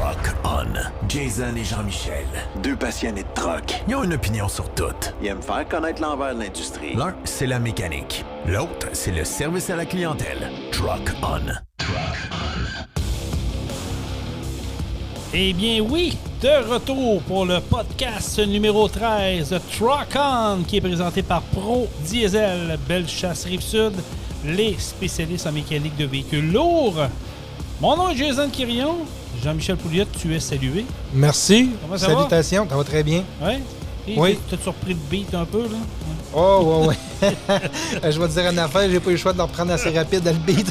Truck On. Jason et Jean-Michel, deux passionnés de truck. Ils ont une opinion sur tout. Ils aiment faire connaître l'envers de l'industrie. L'un, c'est la mécanique. L'autre, c'est le service à la clientèle. Truck On. Truck On. Eh bien oui, de retour pour le podcast numéro 13 de Truck On, qui est présenté par Pro Diesel, Bellechasse Rive-Sud, les spécialistes en mécanique de véhicules lourds. Mon nom est Jason Quirion. Jean-Michel Pouliot, tu es salué. Merci. Comment ça Salutations, ça va très bien. Ouais? Oui. T'as surpris le beat un peu, là? Oh, ouais. Je vais te dire une affaire, j'ai pas eu le choix de le reprendre assez rapide dans le beat.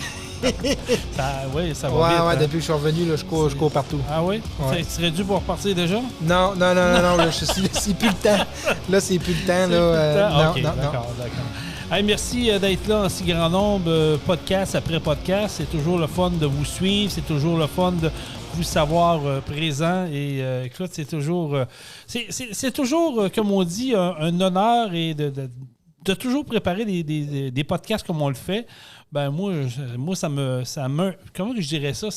Ça va vite. Ouais, hein? depuis que je suis revenu, là, je cours partout. Ah oui? Ouais. Tu serais dû pour repartir déjà? Non, là, c'est plus le temps. Là, c'est plus le temps. Là, OK, non. d'accord. Hey, merci d'être là en si grand nombre, podcast après podcast. C'est toujours le fun de vous suivre. C'est toujours le fun de vous savoir présent. Et écoute, c'est toujours, comme on dit, un honneur et de toujours préparer des podcasts comme on le fait. Ben moi ça me comment je dirais ça?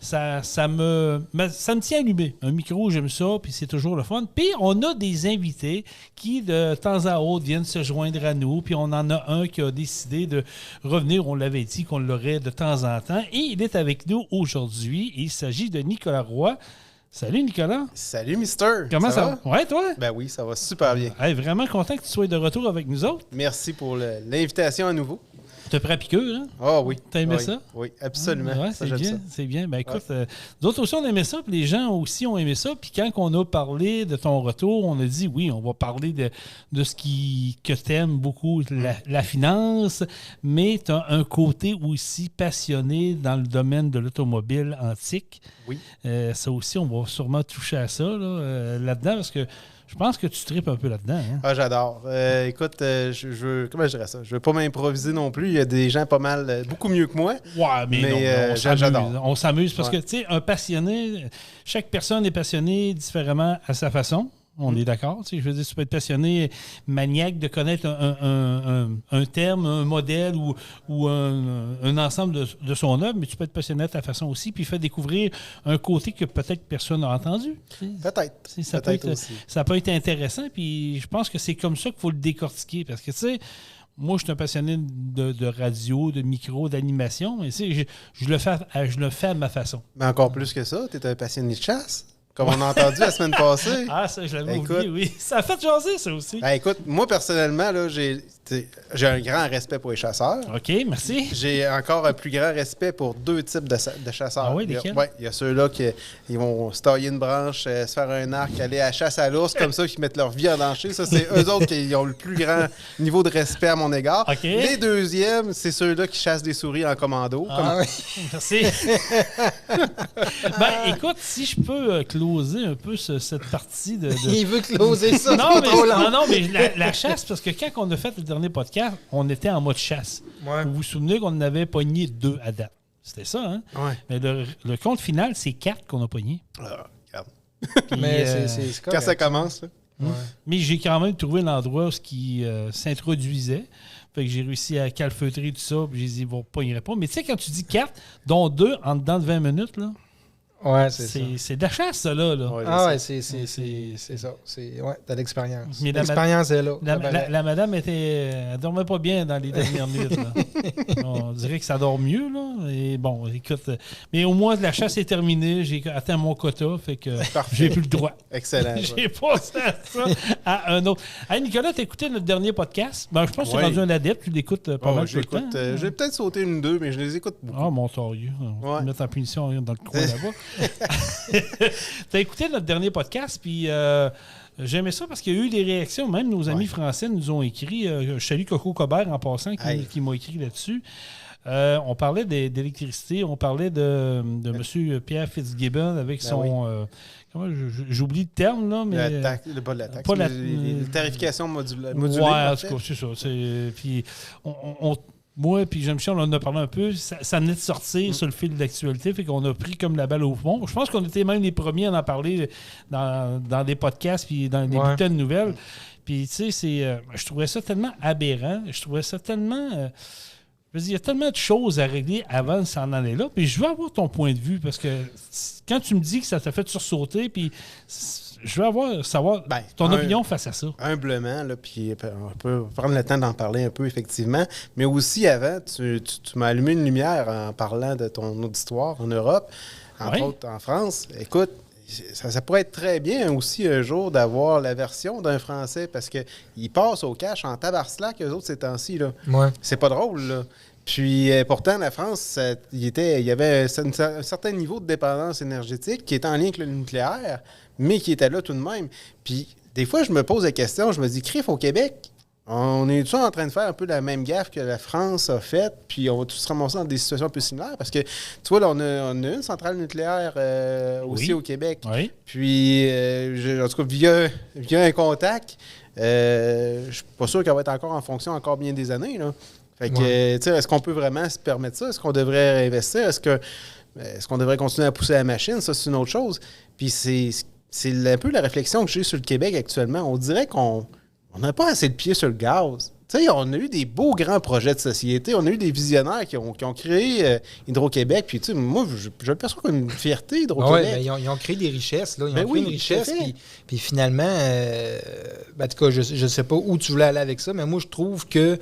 Ça me tient allumé. Un micro, j'aime ça, puis c'est toujours le fun. Puis on a des invités qui, de temps à autre, viennent se joindre à nous. Puis on en a un qui a décidé de revenir. On l'avait dit qu'on l'aurait de temps en temps. Et il est avec nous aujourd'hui. Il s'agit de Nicolas Roy. Salut Nicolas. Salut Mister. Comment ça va? Ouais, toi? Ben oui, ça va super bien. Hey, vraiment content que tu sois de retour avec nous autres. Merci pour l'invitation à nouveau. T'as pris à piqûre, hein? Ah oui. T'as aimé oui, ça? Oui, absolument. Ouais, ça, c'est bien, ça. c'est bien. Ben écoute, d'autres aussi, on aimait ça, puis les gens aussi ont aimé ça. Puis quand on a parlé de ton retour, on a dit, oui, on va parler de ce que t'aimes beaucoup, la finance, mais t'as un côté aussi passionné dans le domaine de l'automobile antique. Oui. Ça aussi, on va sûrement toucher à ça là-dedans, parce que je pense que tu tripes un peu là-dedans. Hein? Ah, j'adore. Écoute, comment je dirais ça? Je veux pas m'improviser non plus. Il y a des gens pas mal, beaucoup mieux que moi. Ouais, mais non, j'adore. On s'amuse parce que, tu sais, un passionné, chaque personne est passionnée différemment à sa façon. On est d'accord. Je veux dire, tu peux être passionné, maniaque de connaître un terme, un modèle ou un ensemble de son œuvre, mais tu peux être passionné à ta façon aussi, puis faire découvrir un côté que peut-être personne n'a entendu. Peut-être. Ça peut être intéressant, puis je pense que c'est comme ça qu'il faut le décortiquer. Parce que, tu sais, moi, je suis un passionné de radio, de micro, d'animation, mais je le fais à ma façon. Mais encore plus que ça, tu es un passionné de chasse. Comme on a entendu la semaine passée. Ah, ça, je l'avais oublié, oui. Ça a fait jaser, ça aussi. Écoute, moi, personnellement, là, j'ai un grand respect pour les chasseurs. OK, merci. J'ai encore un plus grand respect pour deux types de chasseurs. Ah oui, lesquels? Il y a ceux-là qui vont se tailler une branche, se faire un arc, aller à la chasse à l'ours, comme ça, qui mettent leur vie en danger. Ça, c'est eux autres qui ont le plus grand niveau de respect à mon égard. Okay. Les deuxièmes, c'est ceux-là qui chassent des souris en commando. Oui. Merci. Écoute, si je peux closer un peu cette partie de... Il veut closer ça. Non, mais la chasse, parce que quand on a fait le dernier podcast, on était en mode chasse. Ouais. Vous vous souvenez qu'on en avait pogné 2 à date. C'était ça, hein? Ouais. Mais le compte final, c'est 4 qu'on a pogné. Regarde. Mais c'est correct. Quand ça commence, là. Ouais. Mais j'ai quand même trouvé l'endroit où il s'introduisait. Fait que j'ai réussi à calfeutrer tout ça. Puis j'ai dit, ils ne pogneraient pas. Mais tu sais, quand tu dis 4, dont 2 en dedans de 20 minutes, là, ouais, c'est ça. C'est de la chasse, ça, là. Ouais, c'est ça. T'as l'expérience. Mais L'expérience est là. La madame elle dormait pas bien dans les dernières minutes. Là. On dirait que ça dort mieux, là. Et bon, écoute, mais au moins la chasse est terminée. J'ai atteint mon quota, fait que j'ai plus le droit. Excellent. J'ai passé à ça à un autre. Hey, Nicolas, t'as écouté notre dernier podcast? Ben, je pense que tu es rendu un adepte. Tu l'écoutes pas mal tout le temps. J'ai peut-être sauté une ou deux, mais je les écoute beaucoup. Ah, mon torieux. On va te mettre en punition dans le coin là-bas. T'as écouté notre dernier podcast, puis j'aimais ça parce qu'il y a eu des réactions. Même nos amis français nous ont écrit. Je salue Coco Cobert en passant qui m'a écrit là-dessus. On parlait d'électricité, on parlait de M. Pierre Fitzgibbon avec son... j'oublie le terme, là, mais... Pas la taxe, la tarification modulée. Ouais, en tout cas, c'est ça. Puis moi et Jean-Michel, on en a parlé un peu. Ça venait de sortir sur le fil de l'actualité, fait qu'on a pris comme la balle au fond. Je pense qu'on était même les premiers à en parler dans des podcasts puis dans des bulletins de nouvelles. Puis, tu sais, je trouvais ça tellement aberrant. Je trouvais ça tellement... Je veux dire, il y a tellement de choses à régler avant de s'en aller là. Puis je veux avoir ton point de vue parce que quand tu me dis que ça t'a fait sursauter, puis je veux savoir ton opinion face à ça. Humblement, là, puis on peut prendre le temps d'en parler un peu, effectivement. Mais aussi, avant, tu m'as allumé une lumière en parlant de ton auditoire en Europe, entre autres en France. Écoute, ça pourrait être très bien aussi un jour d'avoir la version d'un Français parce qu'ils passent au cash en tabarslac, eux autres, ces temps-ci. Là. Ouais. C'est pas drôle, là. Puis pourtant, la France, il y avait un certain niveau de dépendance énergétique qui était en lien avec le nucléaire, mais qui était là tout de même. Puis des fois, je me pose la question, je me dis, crif, au Québec, on est-tu en train de faire un peu la même gaffe que la France a faite, puis on va tous se ramasser dans des situations un peu similaires? Parce que, tu vois, là, on a une centrale nucléaire aussi au Québec. Oui. Puis, en tout cas, via un contact, je suis pas sûr qu'elle va être encore en fonction encore bien des années, là. Fait que, tu sais, est-ce qu'on peut vraiment se permettre ça? Est-ce qu'on devrait réinvestir? Est-ce qu'on devrait continuer à pousser la machine? Ça, c'est une autre chose. Puis, c'est un peu la réflexion que j'ai sur le Québec actuellement. On dirait qu'on n'a pas assez de pieds sur le gaz. Tu sais, on a eu des beaux grands projets de société. On a eu des visionnaires qui ont créé Hydro-Québec. Puis, tu sais, moi, je le perçois comme une fierté, Hydro-Québec. Oui, ils ont créé des richesses. Là. Ils ont créé une richesse. Puis finalement, en tout cas, je ne sais pas où tu voulais aller avec ça, mais moi, je trouve que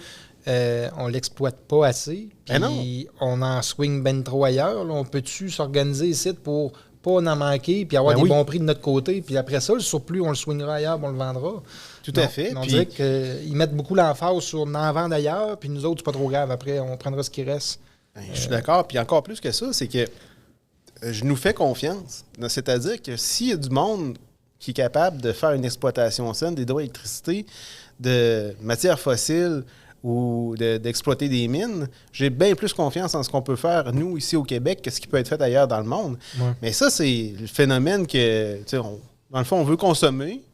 on l'exploite pas assez. Puis on en swing ben trop ailleurs. Là. On peut-tu s'organiser ici pour pas en manquer puis avoir des bons prix de notre côté? Puis après ça, le surplus, on le swingera ailleurs, puis on le vendra. Tout à fait. On dirait qu'ils mettent beaucoup l'emphase sur en vendre ailleurs, puis nous autres, c'est pas trop grave. Après, on prendra ce qui reste. Je suis d'accord. Puis encore plus que ça, c'est que je nous fais confiance. C'est-à-dire que s'il y a du monde qui est capable de faire une exploitation saine d'hydroélectricité, de matières fossiles, ou d'exploiter des mines, j'ai bien plus confiance en ce qu'on peut faire, nous, ici au Québec, que ce qui peut être fait ailleurs dans le monde. Ouais. Mais ça, c'est le phénomène que, dans le fond, on veut consommer,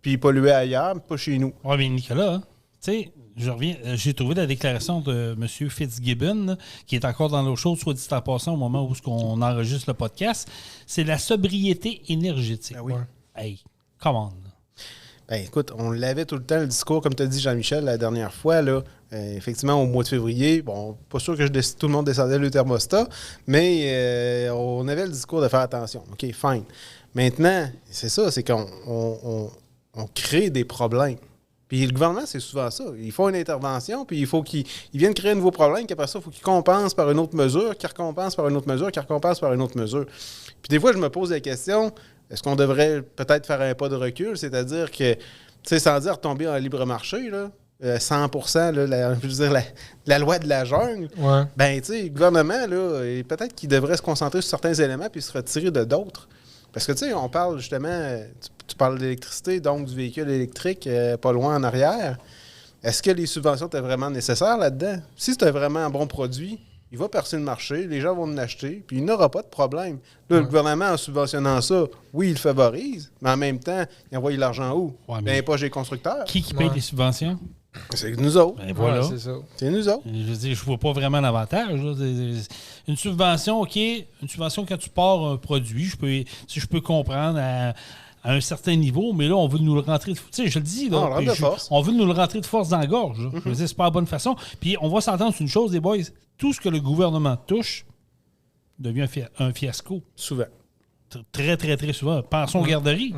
puis polluer ailleurs, mais pas chez nous. Oui, mais Nicolas, tu sais, je reviens, j'ai trouvé la déclaration de M. Fitzgibbon, là, qui est encore dans l'eau chaude, soit dit en passant, au moment où on enregistre le podcast. C'est la sobriété énergétique. Ben oui. Hey, come on. Ben, écoute, on l'avait tout le temps, le discours, comme tu as dit, Jean-Michel, la dernière fois, là, effectivement, au mois de février, bon, pas sûr que tout le monde descendait le thermostat, mais on avait le discours de faire attention. OK, fine. Maintenant, c'est ça, c'est qu'on crée des problèmes. Puis le gouvernement, c'est souvent ça. Il faut une intervention, puis il faut qu'il vienne créer un nouveau problème, qu'après ça, il faut qu'il compense par une autre mesure, qu'il recompense par une autre mesure, qu'il recompense par une autre mesure. Puis des fois, je me pose la question... Est-ce qu'on devrait peut-être faire un pas de recul? C'est-à-dire que, tu sais, sans dire tomber en libre marché, là, 100%, là, je veux dire, la loi de la jungle, ben, tu sais, le gouvernement, là, peut-être qu'il devrait se concentrer sur certains éléments puis se retirer de d'autres. Parce que, tu sais, on parle justement, tu parles d'électricité, donc du véhicule électrique pas loin en arrière. Est-ce que les subventions étaient vraiment nécessaires là-dedans? Si c'était vraiment un bon produit, il va percer le marché, les gens vont en acheter, puis il n'aura pas de problème. Là, le gouvernement, en subventionnant ça, oui, il le favorise, mais en même temps, il envoie l'argent où? Bien, pas chez les constructeurs. Qui paye les subventions? C'est nous autres. Ben voilà. C'est ça. C'est nous autres. Je veux dire, je vois pas vraiment l'avantage. Là. Une subvention, OK, une subvention quand tu pars un produit, je peux comprendre à un certain niveau, mais là, on veut nous le rentrer de force. Tu sais, je le dis, là, on veut nous le rentrer de force dans la gorge. Mm-hmm. Je veux dire, c'est pas la bonne façon. Puis on va s'entendre sur une chose, les boys, tout ce que le gouvernement touche devient un fiasco. Souvent. Très, très, très souvent. Pensons aux garderies.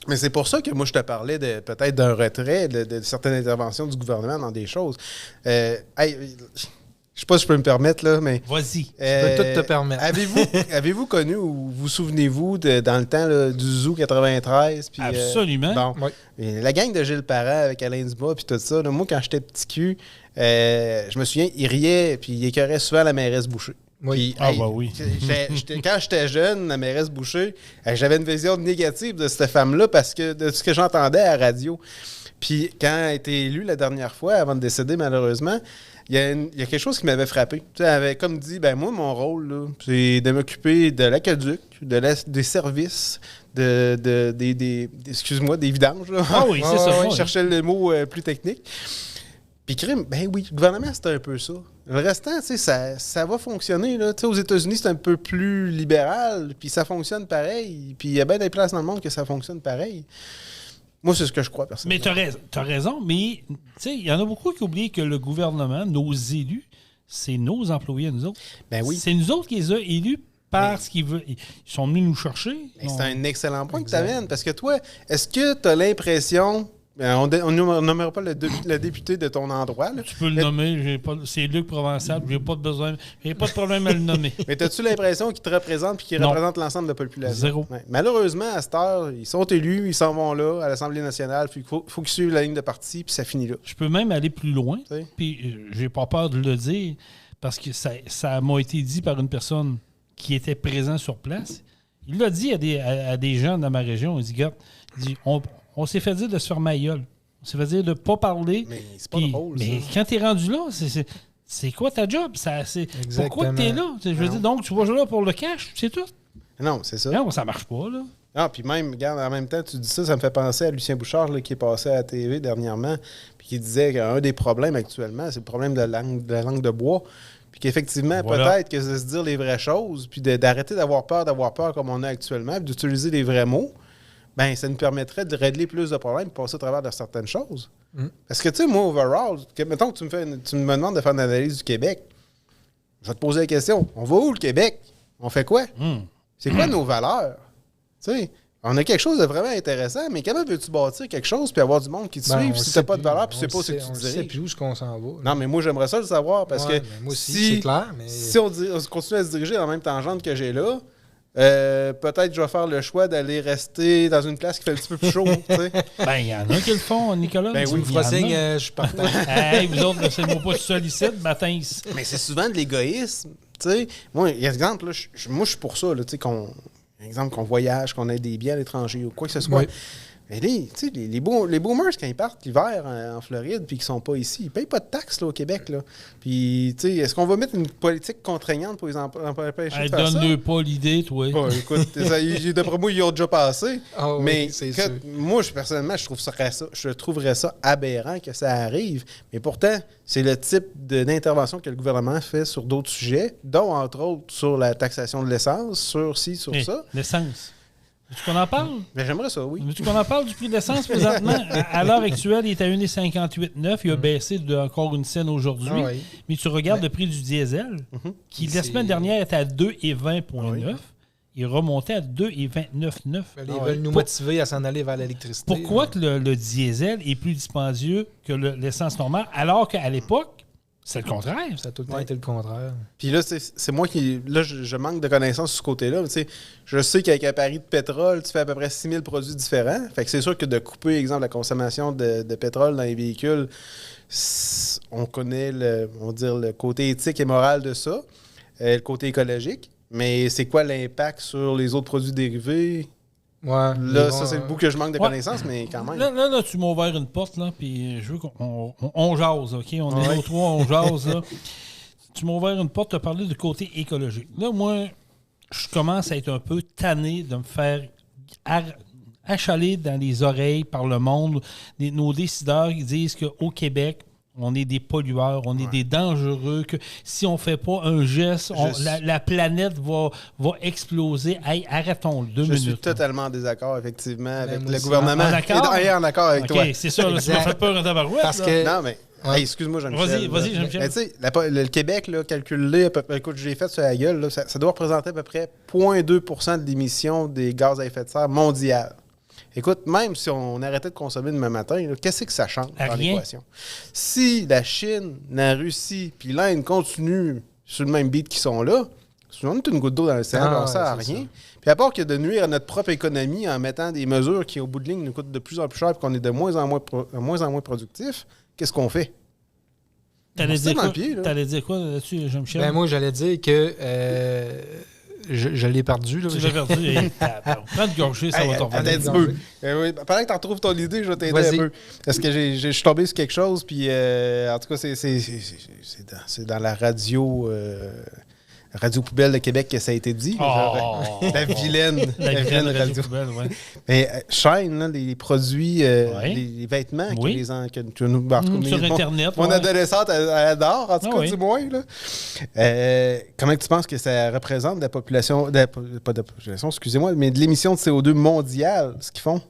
Mais c'est pour ça que moi, je te parlais peut-être d'un retrait de certaines interventions du gouvernement dans des choses. Je sais pas si je peux me permettre, là, mais... Vas-y. Tu peux tout te permettre. Avez-vous connu ou vous souvenez-vous dans le temps là, du Zoo 93? Puis, absolument. Bon, la gang de Gilles Parent avec Alain Dumas puis tout ça, là, moi, quand j'étais petit cul, je me souviens, il riait puis il écœurait souvent la mairesse Boucher. Oui. Puis, oui. Quand j'étais jeune, la mairesse Boucher, j'avais une vision négative de cette femme-là parce que de ce que j'entendais à la radio. Puis quand elle a été élue la dernière fois, avant de décéder malheureusement, il y a quelque chose qui m'avait frappé. Tu sais, elle avait comme dit, ben moi, mon rôle, là, c'est de m'occuper de l'aqueduc, des services, excuse-moi, des vidanges. Là. Ah oui, c'est ça. Je cherchais le mot plus technique. Puis crime, ben oui, le gouvernement, c'est un peu ça. Le restant, tu sais, ça va fonctionner. Là. Tu sais, aux États-Unis, c'est un peu plus libéral, puis ça fonctionne pareil. Puis il y a bien des places dans le monde que ça fonctionne pareil. Moi, c'est ce que je crois, personnellement. Mais t'as raison, mais il y en a beaucoup qui oublient que le gouvernement, nos élus, c'est nos employés à nous autres. Ben oui. C'est nous autres qui les a élus parce qu'ils veulent. Ils sont venus nous chercher. C'est un excellent point que tu amènes. Parce que toi, est-ce que tu as l'impression... On ne nommera pas le député de ton endroit. Là. Tu peux le nommer. C'est Luc Provençal. J'ai pas de problème à le nommer. Mais as-tu l'impression qu'il te représente et qu'il représente l'ensemble de la population? Zéro. Ouais. Malheureusement, à cette heure, ils sont élus, ils s'en vont là, à l'Assemblée nationale. Il faut qu'ils suivent la ligne de parti, puis ça finit là. Je peux même aller plus loin. Puis j'ai pas peur de le dire, parce que ça m'a été dit par une personne qui était présente sur place. Il l'a dit à des gens dans ma région. Il dit, on s'est fait dire de se faire ma gueule. On s'est fait dire de ne pas parler. Mais c'est pas drôle, mais quand tu es rendu là, c'est quoi ta job? Pourquoi tu es là? Je veux dire, donc, tu vas jouer là pour le cash, c'est tout. Non, c'est ça. Non, ça marche pas, là. Ah, puis même, regarde, en même temps, tu dis ça me fait penser à Lucien Bouchard là, qui est passé à la TV dernièrement, puis qui disait qu'un des problèmes actuellement, c'est le problème de la langue de bois. Puis qu'effectivement, peut-être que c'est de se dire les vraies choses, puis d'arrêter d'avoir peur comme on a actuellement, puis d'utiliser les vrais mots. Ben, ça nous permettrait de régler plus de problèmes et passer au travers de certaines choses. Parce que, tu sais, moi, overall, mettons que tu me demandes de faire une analyse du Québec, je vais te poser la question. On va où, le Québec? On fait quoi? C'est quoi nos valeurs? Tu sais, on a quelque chose de vraiment intéressant, mais comment veux-tu bâtir quelque chose puis avoir du monde qui te suive si t'as pas de valeur puis tu sais pas où tu diriges? On sait plus où est-ce qu'on s'en va. Non, mais moi, j'aimerais ça le savoir parce que moi aussi, c'est clair, mais... si on continue à se diriger dans la même tangente que j'ai là, peut-être je vais faire le choix d'aller rester dans une place qui fait un petit peu plus chaud. Ben, il y en a qui le font, Nicolas. Ben oui, vous signe, je suis partant. Hey, vous autres, laissez-moi pas tout seul ici, matin. Mais c'est souvent de l'égoïsme. T'sais. Moi, exemple, là, moi, je suis pour ça. Là, qu'on voyage, qu'on ait des biens à l'étranger ou quoi que ce soit. Oui. Mais les boomers, quand ils partent l'hiver en Floride puis qu'ils sont pas ici, ils payent pas de taxes là, au Québec. Là. Puis, est-ce qu'on va mettre une politique contraignante pour les empêcher de faire ça? Donne-le pas l'idée, toi. Bon, écoute, d'après moi, ils y ont déjà passé. Oh, mais oui, c'est sûr. moi, personnellement, je trouverais ça aberrant que ça arrive. Mais pourtant, c'est le type d'intervention que le gouvernement fait sur d'autres sujets, dont, entre autres, sur la taxation de l'essence, sur ça. L'essence. Veux-tu qu'on en parle? Mais j'aimerais ça, oui. Veux-tu qu'on en parle du prix de l'essence présentement? À l'heure actuelle, il est à 1,58,9. Il a baissé encore une scène aujourd'hui. Ah oui. Mais tu regardes le prix du diesel, qui la semaine dernière était à 2,20,9. Il est remonté à 2,29,9. Ils veulent nous motiver à s'en aller vers l'électricité. Pourquoi que le diesel est plus dispendieux que l'essence normale, alors qu'à l'époque, c'est le contraire. Ça a tout le temps été le contraire. Puis là, c'est moi qui... Là, je manque de connaissances sur ce côté-là. Je sais qu'avec un pari de pétrole, tu fais à peu près 6000 produits différents. Fait que c'est sûr que de couper, exemple, la consommation de pétrole dans les véhicules, on connaît le côté éthique et moral de ça, le côté écologique. Mais c'est quoi l'impact sur les autres produits dérivés? Ouais, là, ça, c'est le bout que je manque de connaissances, mais quand même. Là, tu m'as ouvert une porte, là, puis je veux qu'on jase, OK? On est nos trois, on jase, là. Tu m'as ouvert une porte, tu as parlé du côté écologique. Là, moi, je commence à être un peu tanné de me faire achaler dans les oreilles par le monde. Nos décideurs, ils disent qu'au Québec, on est des pollueurs, on est des dangereux, que si on ne fait pas un geste, la planète va exploser. Hey, arrêtons-le, 2 minutes. Je suis totalement en désaccord, effectivement, avec le gouvernement. En accord? Et en accord avec toi. OK, c'est ça, là, tu m'as fait peur en tabarouette. Parce que... Non, mais... Hey, excuse-moi, Jean-Michel. Vas-y, Jean-Michel. Tu sais, le Québec, là, calculé, écoute, je l'ai fait sur la gueule, là, ça doit représenter à peu près 0,2 % de l'émission des gaz à effet de serre mondial. Écoute, même si on arrêtait de consommer demain matin, qu'est-ce que ça change dans l'équation? Si la Chine, la Russie puis l'Inde continuent sur le même beat qu'ils sont là, on est une goutte d'eau dans l'océan, on ne sert à rien. Puis à part que de nuire à notre propre économie en mettant des mesures qui, au bout de ligne, nous coûtent de plus en plus cher et qu'on est de moins en moins productif, qu'est-ce qu'on fait? T'allais dire quoi là-dessus, Jean-Michel? Ben moi, j'allais dire que je l'ai perdu. Là. Tu l'as perdu. Prends de gorgée, ça va t'en revenir. Attends un petit peu. Pendant que tu retrouves ton idée, je vais t'aider un peu. Parce que je suis tombé sur quelque chose, puis en tout cas, c'est dans la radio... Radio Poubelle de Québec que ça a été dit. La vilaine radio. Poubelle, ouais. Mais Shine, là, les produits, les vêtements que nous... sur Internet. Mon adolescente, elle adore, en tout cas, du moins. Là. Comment tu penses que ça représente la population... pas de la population, excusez-moi, mais de l'émission de CO2 mondiale, ce qu'ils font?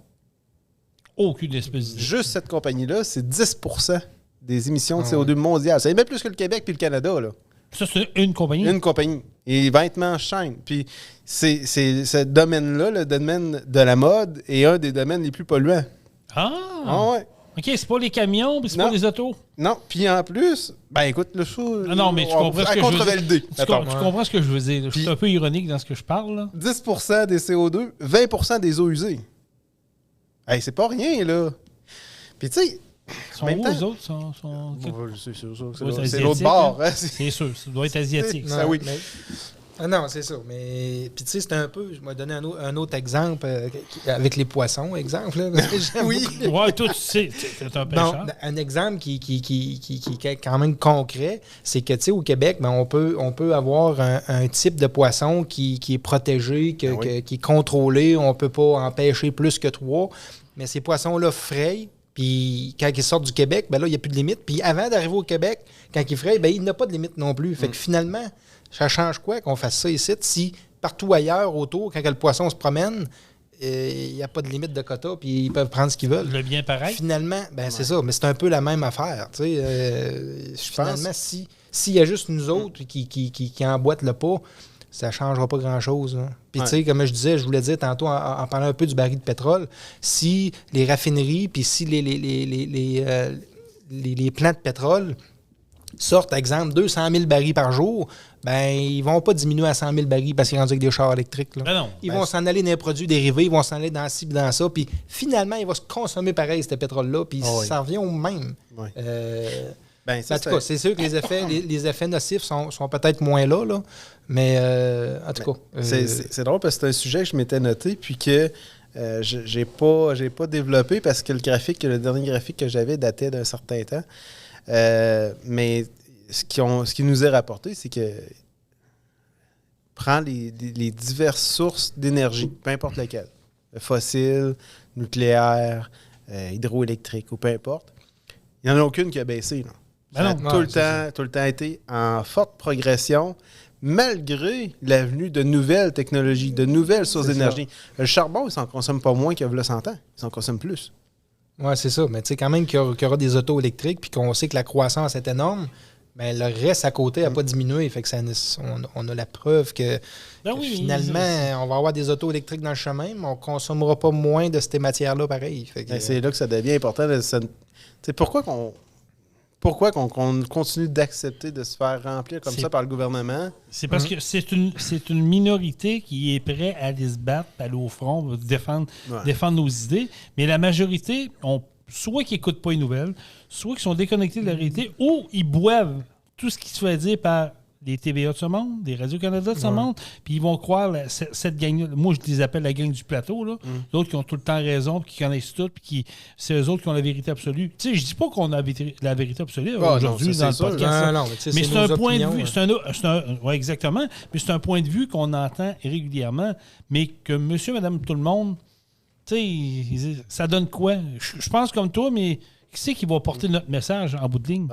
Aucune espèce de... Juste cette compagnie-là, c'est 10 % des émissions de CO2 mondiales. C'est même plus que le Québec puis le Canada, là. Ça, c'est une compagnie? Une compagnie. Et vêtements chaîne. Puis c'est ce domaine-là, le domaine de la mode, est un des domaines les plus polluants. Ah ouais. OK, c'est pas les camions, puis c'est pas les autos? Non, puis en plus, ben écoute, le show... Non, mais tu comprends ce que je veux dire. Tu comprends ce que je veux dire. Je suis un peu ironique dans ce que je parle, là. 10% des CO2, 20% des eaux usées. Hey, c'est pas rien, là. Puis tu sais... Les autres? C'est l'autre bord. Hein? C'est sûr, ça doit être asiatique. Ça, oui. Non, c'est ça. Mais puis tu sais, c'est un peu. Je vais donner un autre exemple avec les poissons, exemple. Là, oui. Ouais, toi, tu sais, c'est un pêcheur. Non, un exemple qui est quand même concret, c'est que tu sais, au Québec, ben, on peut avoir un type de poisson qui est protégé, qui est contrôlé. On ne peut pas en pêcher plus que 3. Mais ces poissons-là frayent. Puis quand ils sortent du Québec, ben là, il n'y a plus de limite. Puis avant d'arriver au Québec, quand ils frayent, ben il n'y a pas de limite non plus. Fait que finalement, ça change quoi qu'on fasse ça ici si partout ailleurs autour, quand le poisson se promène, il n'y a pas de limite de quota, puis ils peuvent prendre ce qu'ils veulent. Le bien pareil. Finalement, c'est ça. Mais c'est un peu la même affaire. Finalement, s'il y a juste nous autres qui emboîtent le pas, ça ne changera pas grand-chose. Hein. Puis, tu sais, comme je disais, je voulais dire tantôt, en parlant un peu du baril de pétrole, si les raffineries, puis si les plants de pétrole sortent, exemple, 200 000 barils par jour, ben ils vont pas diminuer à 100 000 barils parce qu'ils rendent avec des chars électriques. Là. Ben non. Ils vont s'en aller dans les produits dérivés, ils vont s'en aller dans ci, dans ça, puis finalement, il va se consommer pareil, ce pétrole-là, puis ça revient au même. Oui. En tout cas, c'est sûr que les effets nocifs sont peut-être moins là, mais en tout cas... C'est drôle parce que c'est un sujet que je m'étais noté puis que j'ai pas développé parce que le dernier graphique que j'avais datait d'un certain temps. Mais ce qui nous est rapporté, c'est que prends les diverses sources d'énergie, peu importe lesquelles, fossiles, nucléaire, hydroélectrique ou peu importe, il n'y en a aucune qui a baissé. Là. Ça a tout le temps été en forte progression, malgré l'avenue de nouvelles technologies, de nouvelles sources d'énergie. Le charbon, il ne s'en consomme pas moins qu'il y a 100 ans. Il s'en consomme plus. Oui, c'est ça. Mais tu sais, quand même qu'il y aura des autos électriques puis qu'on sait que la croissance est énorme, bien, le reste à côté n'a pas diminué. Fait que on a la preuve que finalement, on va avoir des autos électriques dans le chemin, mais on ne consommera pas moins de ces matières-là pareil. Fait que, c'est là que ça devient important. Pourquoi qu'on continue d'accepter de se faire remplir comme ça par le gouvernement? C'est parce que c'est une minorité qui est prête à aller se battre, aller au front, défendre nos idées. Mais la majorité, soit qu'ils n'écoutent pas les nouvelles, soit qu'ils sont déconnectés de la réalité, ou ils boivent tout ce qui se fait dire par des TVA de ce monde, des Radio-Canada de ce monde, puis ils vont croire cette gang-là. Moi, je les appelle la gang du plateau, là. D'autres qui ont tout le temps raison, puis qui connaissent tout, puis c'est eux autres qui ont la vérité absolue. Tu sais, je dis pas qu'on a la vérité absolue aujourd'hui dans le podcast. Mais c'est un point de vue. Oui, exactement. Mais c'est un point de vue qu'on entend régulièrement, mais que monsieur, madame, tout le monde, tu sais, ça donne quoi? Je pense comme toi, mais qui c'est qui va porter notre message en bout de ligne?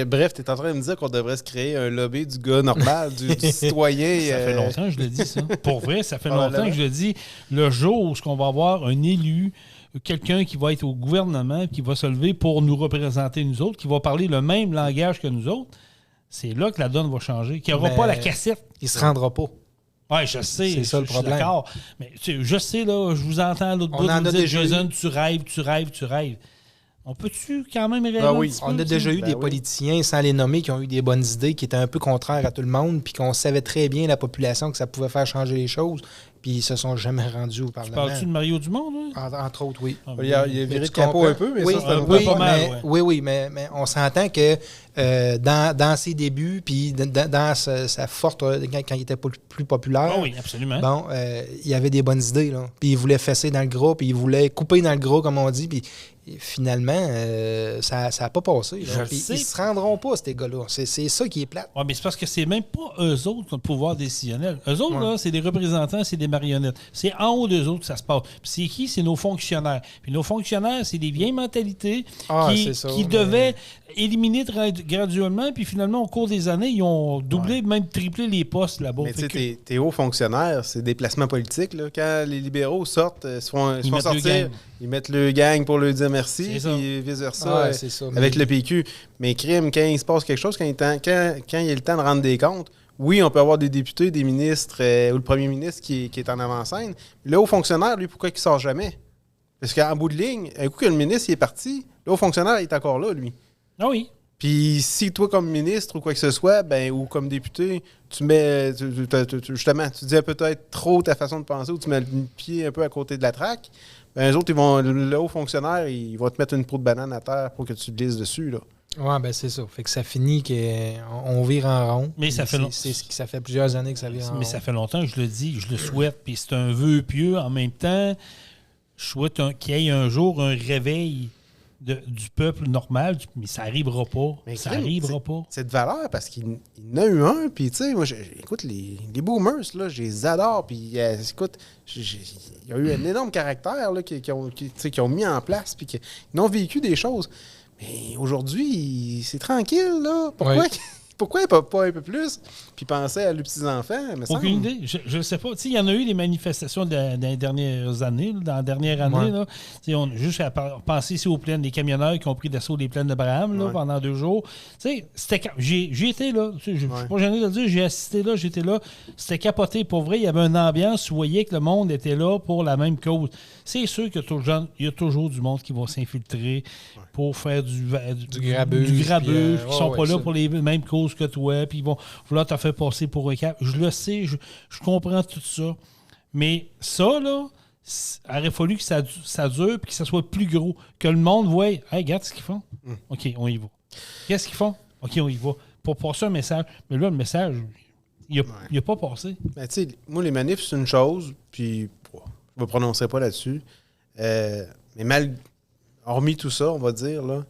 Bref, tu es en train de me dire qu'on devrait se créer un lobby du gars normal, du citoyen. Ça fait longtemps que je le dis, ça. Pour vrai, ça fait longtemps que je le dis. Le jour où on va avoir un élu, quelqu'un qui va être au gouvernement, qui va se lever pour nous représenter nous autres, qui va parler le même langage que nous autres, c'est là que la donne va changer. Qu'il n'y aura pas la cassette. Il ne se rendra pas. Oui, je sais. C'est ça le problème. Je suis d'accord. Mais je sais, là, je vous entends à l'autre bout, vous dites, Jason, tu rêves. On peut-tu quand même rêver un petit peu, on a déjà eu des politiciens, sans les nommer, qui ont eu des bonnes idées, qui étaient un peu contraires à tout le monde, puis qu'on savait très bien, la population, que ça pouvait faire changer les choses, puis ils se sont jamais rendus au Parlement. Parles-tu de Mario Dumont, là? Entre autres, oui. Il a viré de capot un peu, mais ça, c'est pas mal. Oui, mais on s'entend que dans ses débuts, puis dans sa forte... Quand il était plus populaire... oui, absolument. Bon, il y avait des bonnes idées, là. Puis il voulait fesser dans le gras, puis il voulait couper dans le gras, comme on dit, puis... Finalement, ça n'a pas passé. Ils ne se rendront pas, ces gars-là. C'est ça qui est plate. Oui, mais c'est parce que c'est même pas eux autres qui ont le pouvoir décisionnel. Eux autres, là, c'est des représentants, c'est des des marionnettes. C'est en haut d'eux autres que ça se passe. Puis c'est qui? C'est nos fonctionnaires. Puis nos fonctionnaires, c'est des vieilles mentalités qui devaient éliminer graduellement. Puis finalement, au cours des années, ils ont doublé, même triplé les postes là-bas. Mais tu sais, tes hauts fonctionnaires, c'est des placements politiques. Là. Quand les libéraux sortent, ils se font sortir, ils mettent le gang pour leur dire merci, puis vice-versa avec le PQ. Mais crime, quand il se passe quelque chose, quand il y a le temps de rendre des comptes, oui, on peut avoir des députés, des ministres ou le premier ministre qui est en avant-scène. Le haut fonctionnaire, lui, pourquoi il ne sort jamais? Parce qu'en bout de ligne, un coup que le ministre est parti, le haut fonctionnaire est encore là, lui. Ah oui. Puis si toi, comme ministre ou quoi que ce soit, ou comme député, tu mets, justement, tu dis peut-être trop ta façon de penser ou tu mets le pied un peu à côté de la traque, eux autres, le haut fonctionnaire, ils vont te mettre une peau de banane à terre pour que tu glisses dessus, là. Oui, ben c'est ça. Fait que ça finit qu'on vire en rond. Mais ça fait ça fait plusieurs années que ça vire en rond. Mais ça fait longtemps que je le dis, je le souhaite. Puis c'est un vœu pieux. En même temps, je souhaite qu'il y ait un jour un réveil du peuple normal, mais ça n'arrivera pas. Ça n'arrivera pas. C'est de valeur parce qu'il y en a eu un. Puis, tu sais, moi, écoute, les boomers, là, je les adore. Puis, écoute, il y a eu un énorme caractère là, qui ont mis en place. Puis, qui ont vécu des choses. Mais aujourd'hui, c'est tranquille, là. Pourquoi pas un peu plus? Puis penser à leurs petits-enfants, aucune idée. Je ne sais pas. Il y en a eu des manifestations dans les dernières années. Dans la dernière année, là, on a juste à penser ici aux plaines des camionneurs qui ont pris d'assaut des plaines d'Abraham là, pendant 2 jours. J'ai été là. Je ne suis pas gêné de le dire. J'ai assisté là, j'étais là. C'était capoté. Pour vrai, il y avait une ambiance. Vous voyez que le monde était là pour la même cause. C'est sûr qu'il y a toujours du monde qui va s'infiltrer pour faire du grabuge. Qui ne sont pas là pour les mêmes causes que toi. Puis ils vont vouloir te faire passer pour un cap. Je le sais, je comprends tout ça. Mais ça, là, il aurait fallu que ça dure et que ça soit plus gros. Que le monde voie, hey, regarde ce qu'ils font. OK, on y va. Qu'est-ce qu'ils font? OK, on y va. Pour passer un message. Mais là, le message, il n'a pas passé. Ben, tu sais, moi, les manifs, c'est une chose, puis je ne me prononcerai pas là-dessus. Mais hormis tout ça, on va dire, là,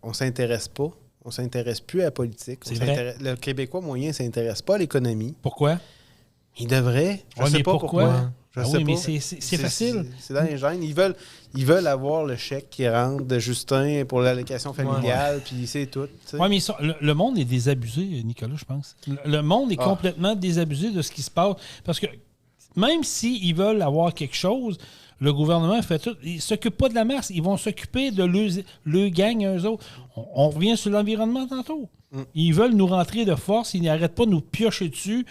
on s'intéresse pas. On s'intéresse plus à la politique. Le Québécois moyen ne s'intéresse pas à l'économie. Pourquoi? Il devrait. Je ne sais pas pourquoi. Je sais pas. Mais c'est facile. C'est dans les gènes. Ils veulent avoir le chèque qui rentre de Justin pour l'allocation familiale, puis c'est tout. Oui, mais le monde est désabusé, Nicolas, je pense. Le monde est complètement désabusé de ce qui se passe. Parce que même s'ils veulent avoir quelque chose, le gouvernement fait tout. Ils ne s'occupent pas de la masse. Ils vont s'occuper de leur gang, eux autres. On revient sur l'environnement tantôt. Ils veulent nous rentrer de force. Ils n'arrêtent pas de nous piocher dessus.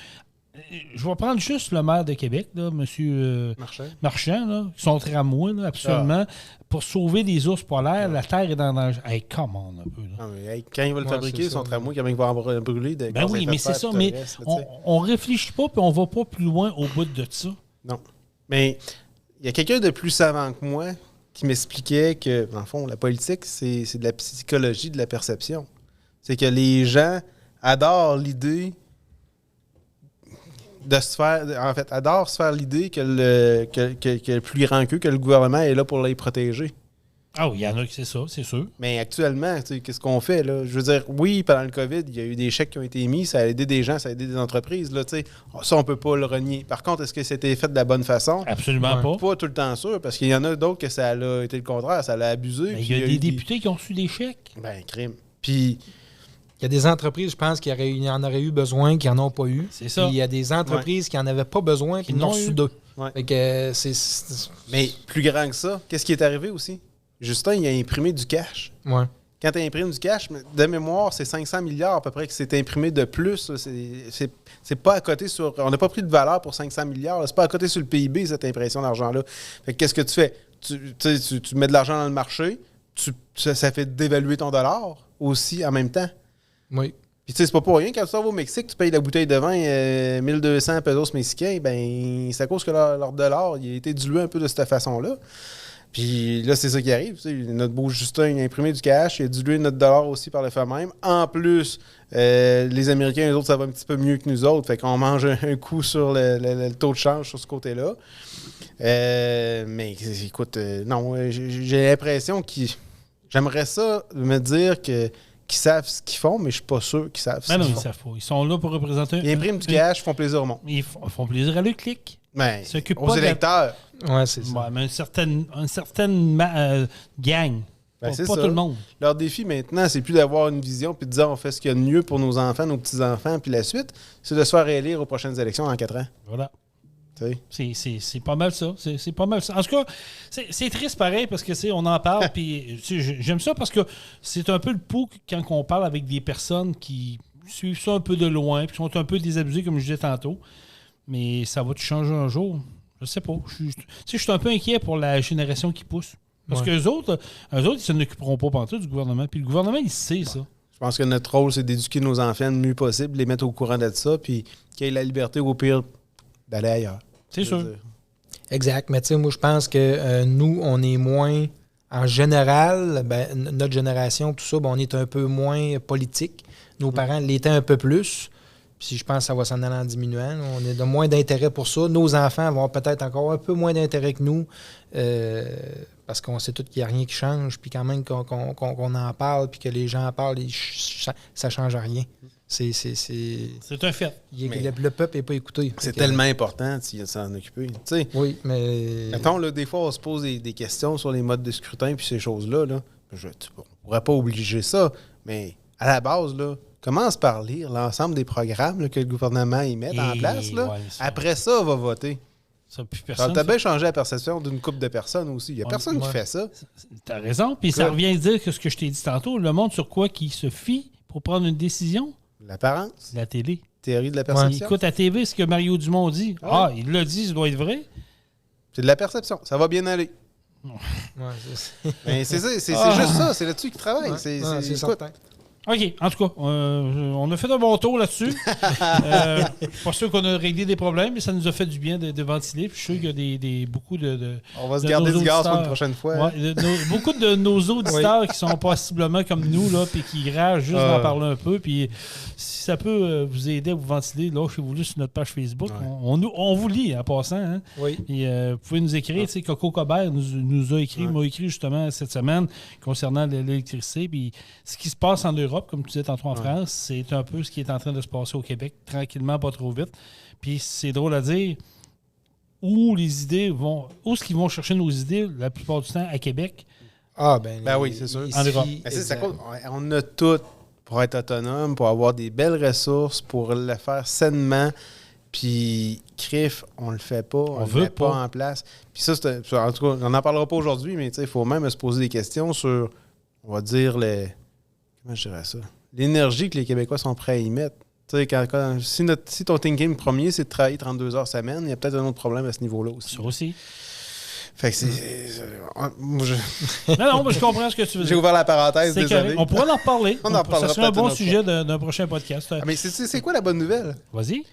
Je vais prendre juste le maire de Québec, là, M. Marchand, là, son tramway, là, absolument. Pour sauver les ours polaires, la terre est dans le danger. Hey, come on un peu. Là. Quand ils veulent le fabriquer, son tramway, quand même, il va brûler. Ben oui, mais c'est ça. Mais on réfléchit pas et on va pas plus loin au bout de ça. Non. Mais il y a quelqu'un de plus savant que moi qui m'expliquait que, dans le fond, la politique, c'est de la psychologie de la perception. C'est que les gens adorent l'idée adorent se faire l'idée que le plus grand qu'eux, que le gouvernement est là pour les protéger. Ah oui, il y en a qui c'est ça, c'est sûr. Mais actuellement, qu'est-ce qu'on fait, là? Je veux dire, oui, pendant le COVID, il y a eu des chèques qui ont été émis, ça a aidé des gens, ça a aidé des entreprises, là, ça, on peut pas le renier. Par contre, est-ce que c'était fait de la bonne façon? Absolument pas. Pas tout le temps sûr, parce qu'il y en a d'autres que ça a été le contraire, ça l'a abusé. Il y a des députés qui ont reçu des chèques. Ben, crime. Puis il y a des entreprises, je pense, qui en auraient eu besoin, qui n'en ont pas eu. C'est ça. Puis il y a des entreprises qui n'en avaient pas besoin, qui n'ont reçu 2. Ouais. Fait que Mais plus grand que ça, qu'est-ce qui est arrivé aussi? Justin, il a imprimé du cash. Ouais. Quand tu imprimes du cash, de mémoire, c'est 500 milliards à peu près qui s'est imprimé de plus. C'est pas à côté sur... On n'a pas pris de valeur pour 500 milliards. C'est pas à côté sur le PIB, cette impression d'argent-là. Fait que qu'est-ce que tu fais? Tu mets de l'argent dans le marché, ça fait dévaluer ton dollar aussi en même temps. Oui. Puis tu sais, c'est pas pour rien. Quand tu vas au Mexique, tu payes la bouteille de vin 1200 pesos mexicains, ben c'est à cause que leur dollar il a été dilué un peu de cette façon-là. Puis là, c'est ça qui arrive. Notre beau Justin il a imprimé du cash, il a dilué notre dollar aussi par le fait même. En plus, les Américains, eux autres, ça va un petit peu mieux que nous autres. Fait qu'on mange un coup sur le taux de change sur ce côté-là. Mais écoute, non, j'ai l'impression que j'aimerais ça me dire que qui savent ce qu'ils font, mais je suis pas sûr qu'ils savent ce qu'ils Non, ils font. savent pas. Ils sont là pour représenter... Ils impriment du cash, ils font plaisir au monde. Ils font plaisir à leur clic. Mais Ils s'occupent aux pas de la- électeurs, Ouais, c'est ça. Ouais, mais une certaine gang. ben, Pas c'est tout ça. le monde. Leur défi maintenant, c'est plus d'avoir une vision puis de dire on fait ce qu'il y a de mieux pour nos enfants, nos petits-enfants, puis la suite, c'est de se faire réélire aux prochaines élections en 4 ans. Voilà. Tu sais. C'est pas mal ça. C'est pas mal ça. En tout cas, c'est triste pareil parce que on en parle. Puis j'aime ça parce que c'est un peu le pouls quand on parle avec des personnes qui suivent ça un peu de loin puis qui sont un peu désabusées, comme je disais tantôt. Mais ça va te changer un jour? Je sais pas. Je suis un peu inquiet pour la génération qui pousse. Parce qu'eux autres, ils ne s'en occuperont pas pantoute du gouvernement. Puis le gouvernement, il sait ça. Je pense que notre rôle, c'est d'éduquer nos enfants le mieux possible, les mettre au courant de ça, puis qu'ils aient la liberté, au pire, d'aller ailleurs. C'est sûr. Exact. Mais tu sais, moi, je pense que nous, on est moins... En général, notre génération, tout ça, on est un peu moins politique. Nos parents l'étaient un peu plus. Puis je pense que ça va s'en aller en diminuant. On a de moins d'intérêt pour ça. Nos enfants vont avoir peut-être encore un peu moins d'intérêt que nous. Parce qu'on sait tout qu'il n'y a rien qui change. Puis quand même qu'on en parle, puis que les gens en parlent, ça ne change rien. C'est un fait. Le peuple n'est pas écouté. C'est tellement important de s'en occuper. Tu sais, oui, mais... Mettons, là, des fois, on se pose des questions sur les modes de scrutin puis ces choses-là. Là. On ne pourrait pas obliger ça, mais à la base, là, commence par lire l'ensemble des programmes là, que le gouvernement y met en place. Là. Ouais, Après ça, on va voter. Ça, plus Ça personne. t'a bien changé la perception d'une couple de personnes aussi. Il n'y a personne qui fait ça. T'as raison. Puis ça revient à dire que ce que je t'ai dit tantôt, le monde sur quoi qui se fie pour prendre une décision? L'apparence. La télé. Théorie de la perception. Écoute, à TV, ce que Mario Dumont dit. Ah, il l'a dit, ça doit être vrai. C'est de la perception. Ça va bien aller. Mais c'est juste ça. C'est là-dessus qu'il travaille. C'est certain. OK. En tout cas, on a fait un bon tour là-dessus. Je suis pas sûr qu'on a réglé des problèmes, mais ça nous a fait du bien de ventiler. Puis je suis sûr qu'il y a beaucoup de on va se garder du gaz pour une prochaine fois. Ouais, beaucoup de nos auditeurs qui sont possiblement comme nous, là, puis qui ragent juste d'en parler un peu. Puis si ça peut vous aider à vous ventiler, lâchez-vous sur notre page Facebook. Ouais. On vous lit en passant. Hein? Oui. Et, vous pouvez nous écrire. Tu sais, Coco Cobert nous a écrit, m'a écrit justement cette semaine concernant l'électricité. Puis ce qui se passe en Europe, comme tu disais tantôt en France, c'est un peu ce qui est en train de se passer au Québec, tranquillement, pas trop vite. Puis c'est drôle à dire, où est-ce qu'ils vont chercher nos idées la plupart du temps à Québec? Oui, c'est sûr. En Europe. On a tout pour être autonome, pour avoir des belles ressources, pour le faire sainement. Puis, CRIF, on le fait pas, on le met pas en place. Puis ça, en tout cas, on n'en parlera pas aujourd'hui, mais il faut même se poser des questions sur, on va dire, comment je dirais ça? L'énergie que les Québécois sont prêts à y mettre. Si ton thinking premier, c'est de travailler 32 heures semaine, il y a peut-être un autre problème à ce niveau-là aussi. Ça aussi. Fait que Non, mais je comprends ce que tu veux dire. J'ai ouvert la parenthèse, désolé. On pourra en reparler. On en reparlera. Ça serait un bon sujet d'un prochain podcast. Mais c'est quoi la bonne nouvelle? Vas-y.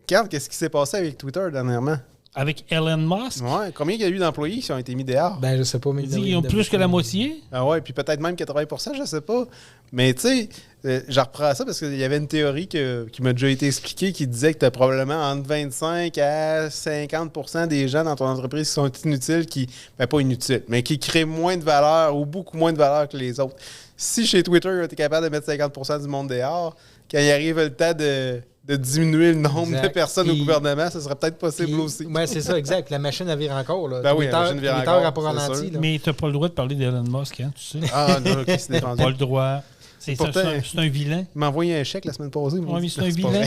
Regarde, qu'est-ce qui s'est passé avec Twitter dernièrement? Avec Elon Musk? Ouais. Combien il y a eu d'employés qui ont été mis dehors? Je sais pas. Mais ils ont plus que la moitié? Ah ouais, puis peut-être même 80%, je sais pas. Mais tu sais, je reprends ça parce qu'il y avait une théorie qui m'a déjà été expliquée qui disait que tu as probablement entre 25 à 50% des gens dans ton entreprise qui sont inutiles, pas inutiles, mais qui créent moins de valeur ou beaucoup moins de valeur que les autres. Si chez Twitter, tu es capable de mettre 50% du monde dehors, quand il arrive le temps de diminuer le nombre de personnes au gouvernement, ça serait peut-être possible aussi. Oui, c'est ça, exact. La machine, elle vire encore. Là. La machine vire encore. Pas ralenti, mais tu n'as pas le droit de parler d'Elon Musk, hein, tu sais. Ah non, qui s'est défendu. Pas le droit. C'est un vilain. Il m'a envoyé un chèque la semaine passée. Oui, mais c'est un vilain.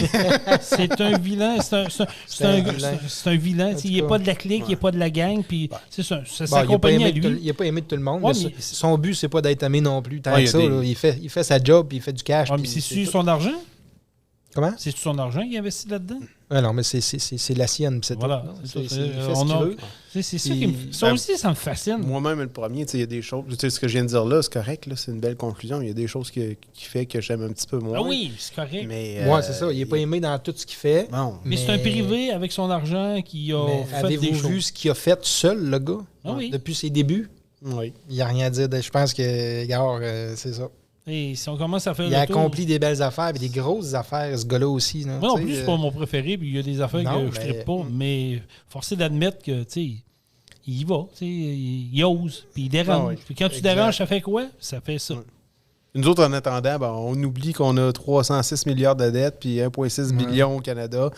C'est un vilain. C'est un vilain. Il n'est pas de la clique, il n'est pas de la gang. Puis c'est sa compagnie à lui. Il n'est pas aimé de tout le monde. Mais son but, c'est pas d'être aimé non plus. Tant que ça, il fait sa job, puis il fait du cash. Mais c'est son argent? Comment? C'est son argent qu'il investit là-dedans? Non, mais c'est la sienne. Voilà. Il fait ce qu'il veut. C'est ça qui me... Ça aussi, ça me fascine. Moi-même, le premier, il y a des choses... Tu sais, ce que je viens de dire là, c'est correct. Là, c'est une belle conclusion. Il y a des choses qui fait que j'aime un petit peu moins. Ah oui, c'est correct. Mais, c'est ça. Il n'est pas aimé dans tout ce qu'il fait. Non. Mais c'est un privé avec son argent qui a fait des choses. Avez-vous vu ce qu'il a fait seul, le gars? Ah oui. Depuis ses débuts? Oui. Il n'y a rien à dire. Je pense que, regarde, c'est ça. Et si on commence à faire il a accompli des belles affaires et des grosses affaires, ce gars-là aussi. Moi non plus, c'est pas mon préféré, puis il y a des affaires que je ne trippe pas, mais forcé d'admettre que, tu sais, il y va, tu sais, il ose, puis il dérange. Puis quand tu déranges, ça fait quoi? Ça fait ça. Nous autres, en attendant, on oublie qu'on a 306 milliards de dettes puis 1,6 billion au Canada.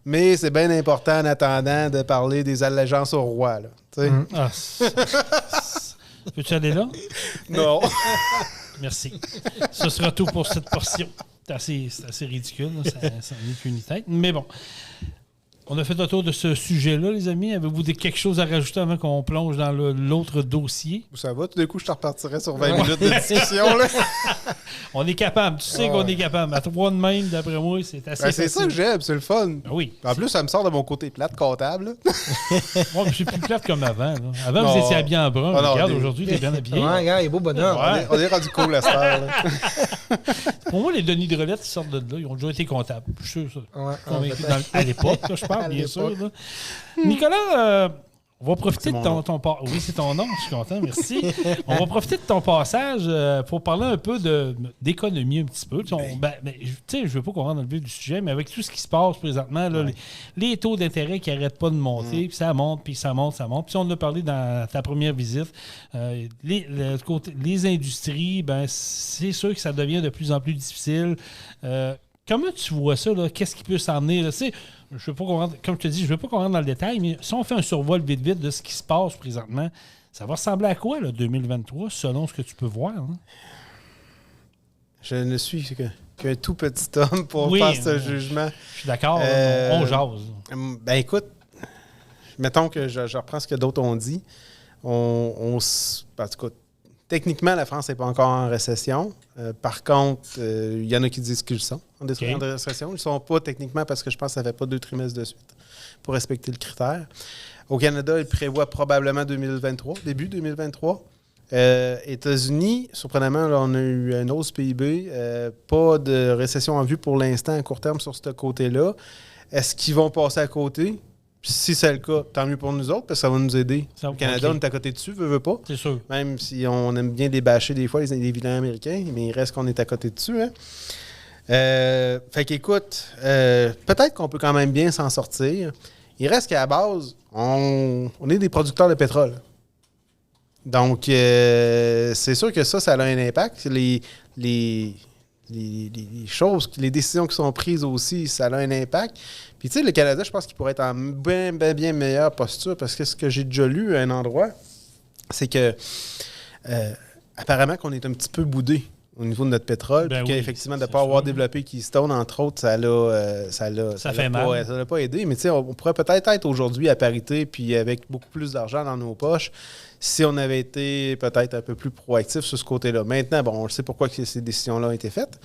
Mais c'est bien important en attendant de parler des allégeances au roi. Là, Peux-tu aller là? Non. Merci. Ce sera tout pour cette portion. C'est assez ridicule. Ça n'est qu'une tête. Mais bon. On a fait le tour de ce sujet-là, les amis. Avez-vous quelque chose à rajouter avant qu'on plonge dans l'autre dossier? Ça va? Tout d'un coup, je te repartirais sur 20 minutes de discussion. Là. On est capable. Tu sais qu'on est capable. À 3 de même, d'après moi, c'est assez facile. C'est ça que j'aime. C'est le fun. Oui. En plus, ça me sort de mon côté plate comptable. Moi, je suis plus plate comme avant. Là. Avant, vous étiez habillé en brun. Regarde, aujourd'hui, tu es bien habillé. Ouais, regarde, il est beau bonhomme. Ouais. On est rendu cool à cette heure. Pour moi, les Denis Drolet qui sortent de là, ils ont déjà été comptables. Je suis sûr. Convaincu à l'époque, là, je parle, bien sûr. Là. Nicolas, on va profiter de ton passage. Oui, c'est ton nom, je suis content, merci. On va profiter de ton passage pour parler un peu d'économie un petit peu. Je ne veux pas qu'on rentre dans le vif du sujet, mais avec tout ce qui se passe présentement, là, les taux d'intérêt qui n'arrêtent pas de monter, puis ça monte, puis ça monte, ça monte. Puis on en a parlé dans ta première visite. Les industries, c'est sûr que ça devient de plus en plus difficile. Comment tu vois ça? Là? Qu'est-ce qui peut s'emmener? Je veux pas qu'on rentre, comme je te dis, je ne veux pas qu'on rentre dans le détail, mais si on fait un survol vite de ce qui se passe présentement, ça va ressembler à quoi, là, 2023, selon ce que tu peux voir? Hein? Je ne suis qu'un tout petit homme pour faire ce jugement. Je suis d'accord, on jase. Ben écoute, mettons que je reprends ce que d'autres ont dit. En tout cas, techniquement, la France n'est pas encore en récession. Par contre, il y en a qui disent qu'ils sont en récession. Ils ne sont pas techniquement parce que je pense que ça ne fait pas 2 trimestres de suite pour respecter le critère. Au Canada, ils prévoient probablement 2023, début 2023. États-Unis, surprenamment, là, on a eu une hausse PIB. Pas de récession en vue pour l'instant à court terme sur ce côté-là. Est-ce qu'ils vont passer à côté? Si c'est le cas, tant mieux pour nous autres, parce que ça va nous aider. Au Canada, on est à côté dessus, veut pas. C'est sûr. Même si on aime bien débâcher des fois les vilains américains, mais il reste qu'on est à côté dessus. Hein? Fait qu'écoute, peut-être qu'on peut quand même bien s'en sortir. Il reste qu'à la base, on est des producteurs de pétrole. Donc, c'est sûr que ça a un impact. Les décisions qui sont prises aussi, ça a un impact. Puis, tu sais, le Canada, je pense qu'il pourrait être en bien meilleure posture parce que ce que j'ai déjà lu à un endroit, c'est que apparemment qu'on est un petit peu boudé au niveau de notre pétrole. Puis qu'effectivement, de ne pas avoir développé Keystone, entre autres, ça l'a pas aidé. Mais tu sais, on pourrait peut-être être aujourd'hui à parité puis avec beaucoup plus d'argent dans nos poches si on avait été peut-être un peu plus proactif sur ce côté-là. Maintenant, on sait pourquoi ces décisions-là ont été faites.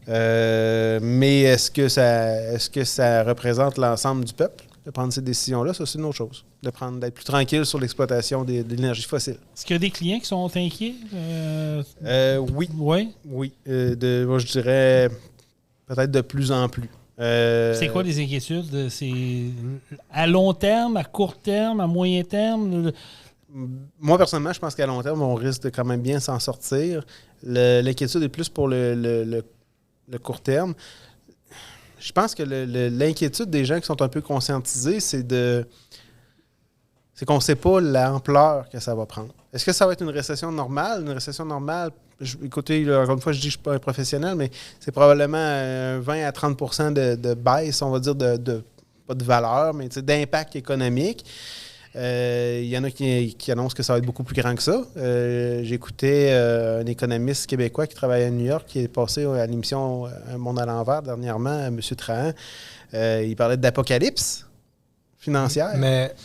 Mais est-ce que ça représente l'ensemble du peuple de prendre ces décisions-là? Ça, c'est une autre chose. D'être plus tranquille sur l'exploitation de l'énergie fossile. Est-ce qu'il y a des clients qui sont inquiets? Oui. Oui? Oui. Moi, je dirais peut-être de plus en plus. C'est quoi les inquiétudes? C'est à long terme, à court terme, à moyen terme? Moi, personnellement, je pense qu'à long terme, on risque de quand même bien s'en sortir. L'inquiétude est plus pour le court terme. Je pense que l'inquiétude des gens qui sont un peu conscientisés, c'est qu'on ne sait pas l'ampleur que ça va prendre. Est-ce que ça va être une récession normale? Une récession normale, écoutez, là, encore une fois, je dis que je ne suis pas un professionnel, mais c'est probablement 20 à 30 % de baisse, on va dire, pas de valeur, mais d'impact économique. Il y en a qui annoncent que ça va être beaucoup plus grand que ça. J'écoutais un économiste québécois qui travaille à New York, qui est passé à l'émission Un monde à l'envers dernièrement, M. Trahan. Il parlait d'apocalypse financière. Mais,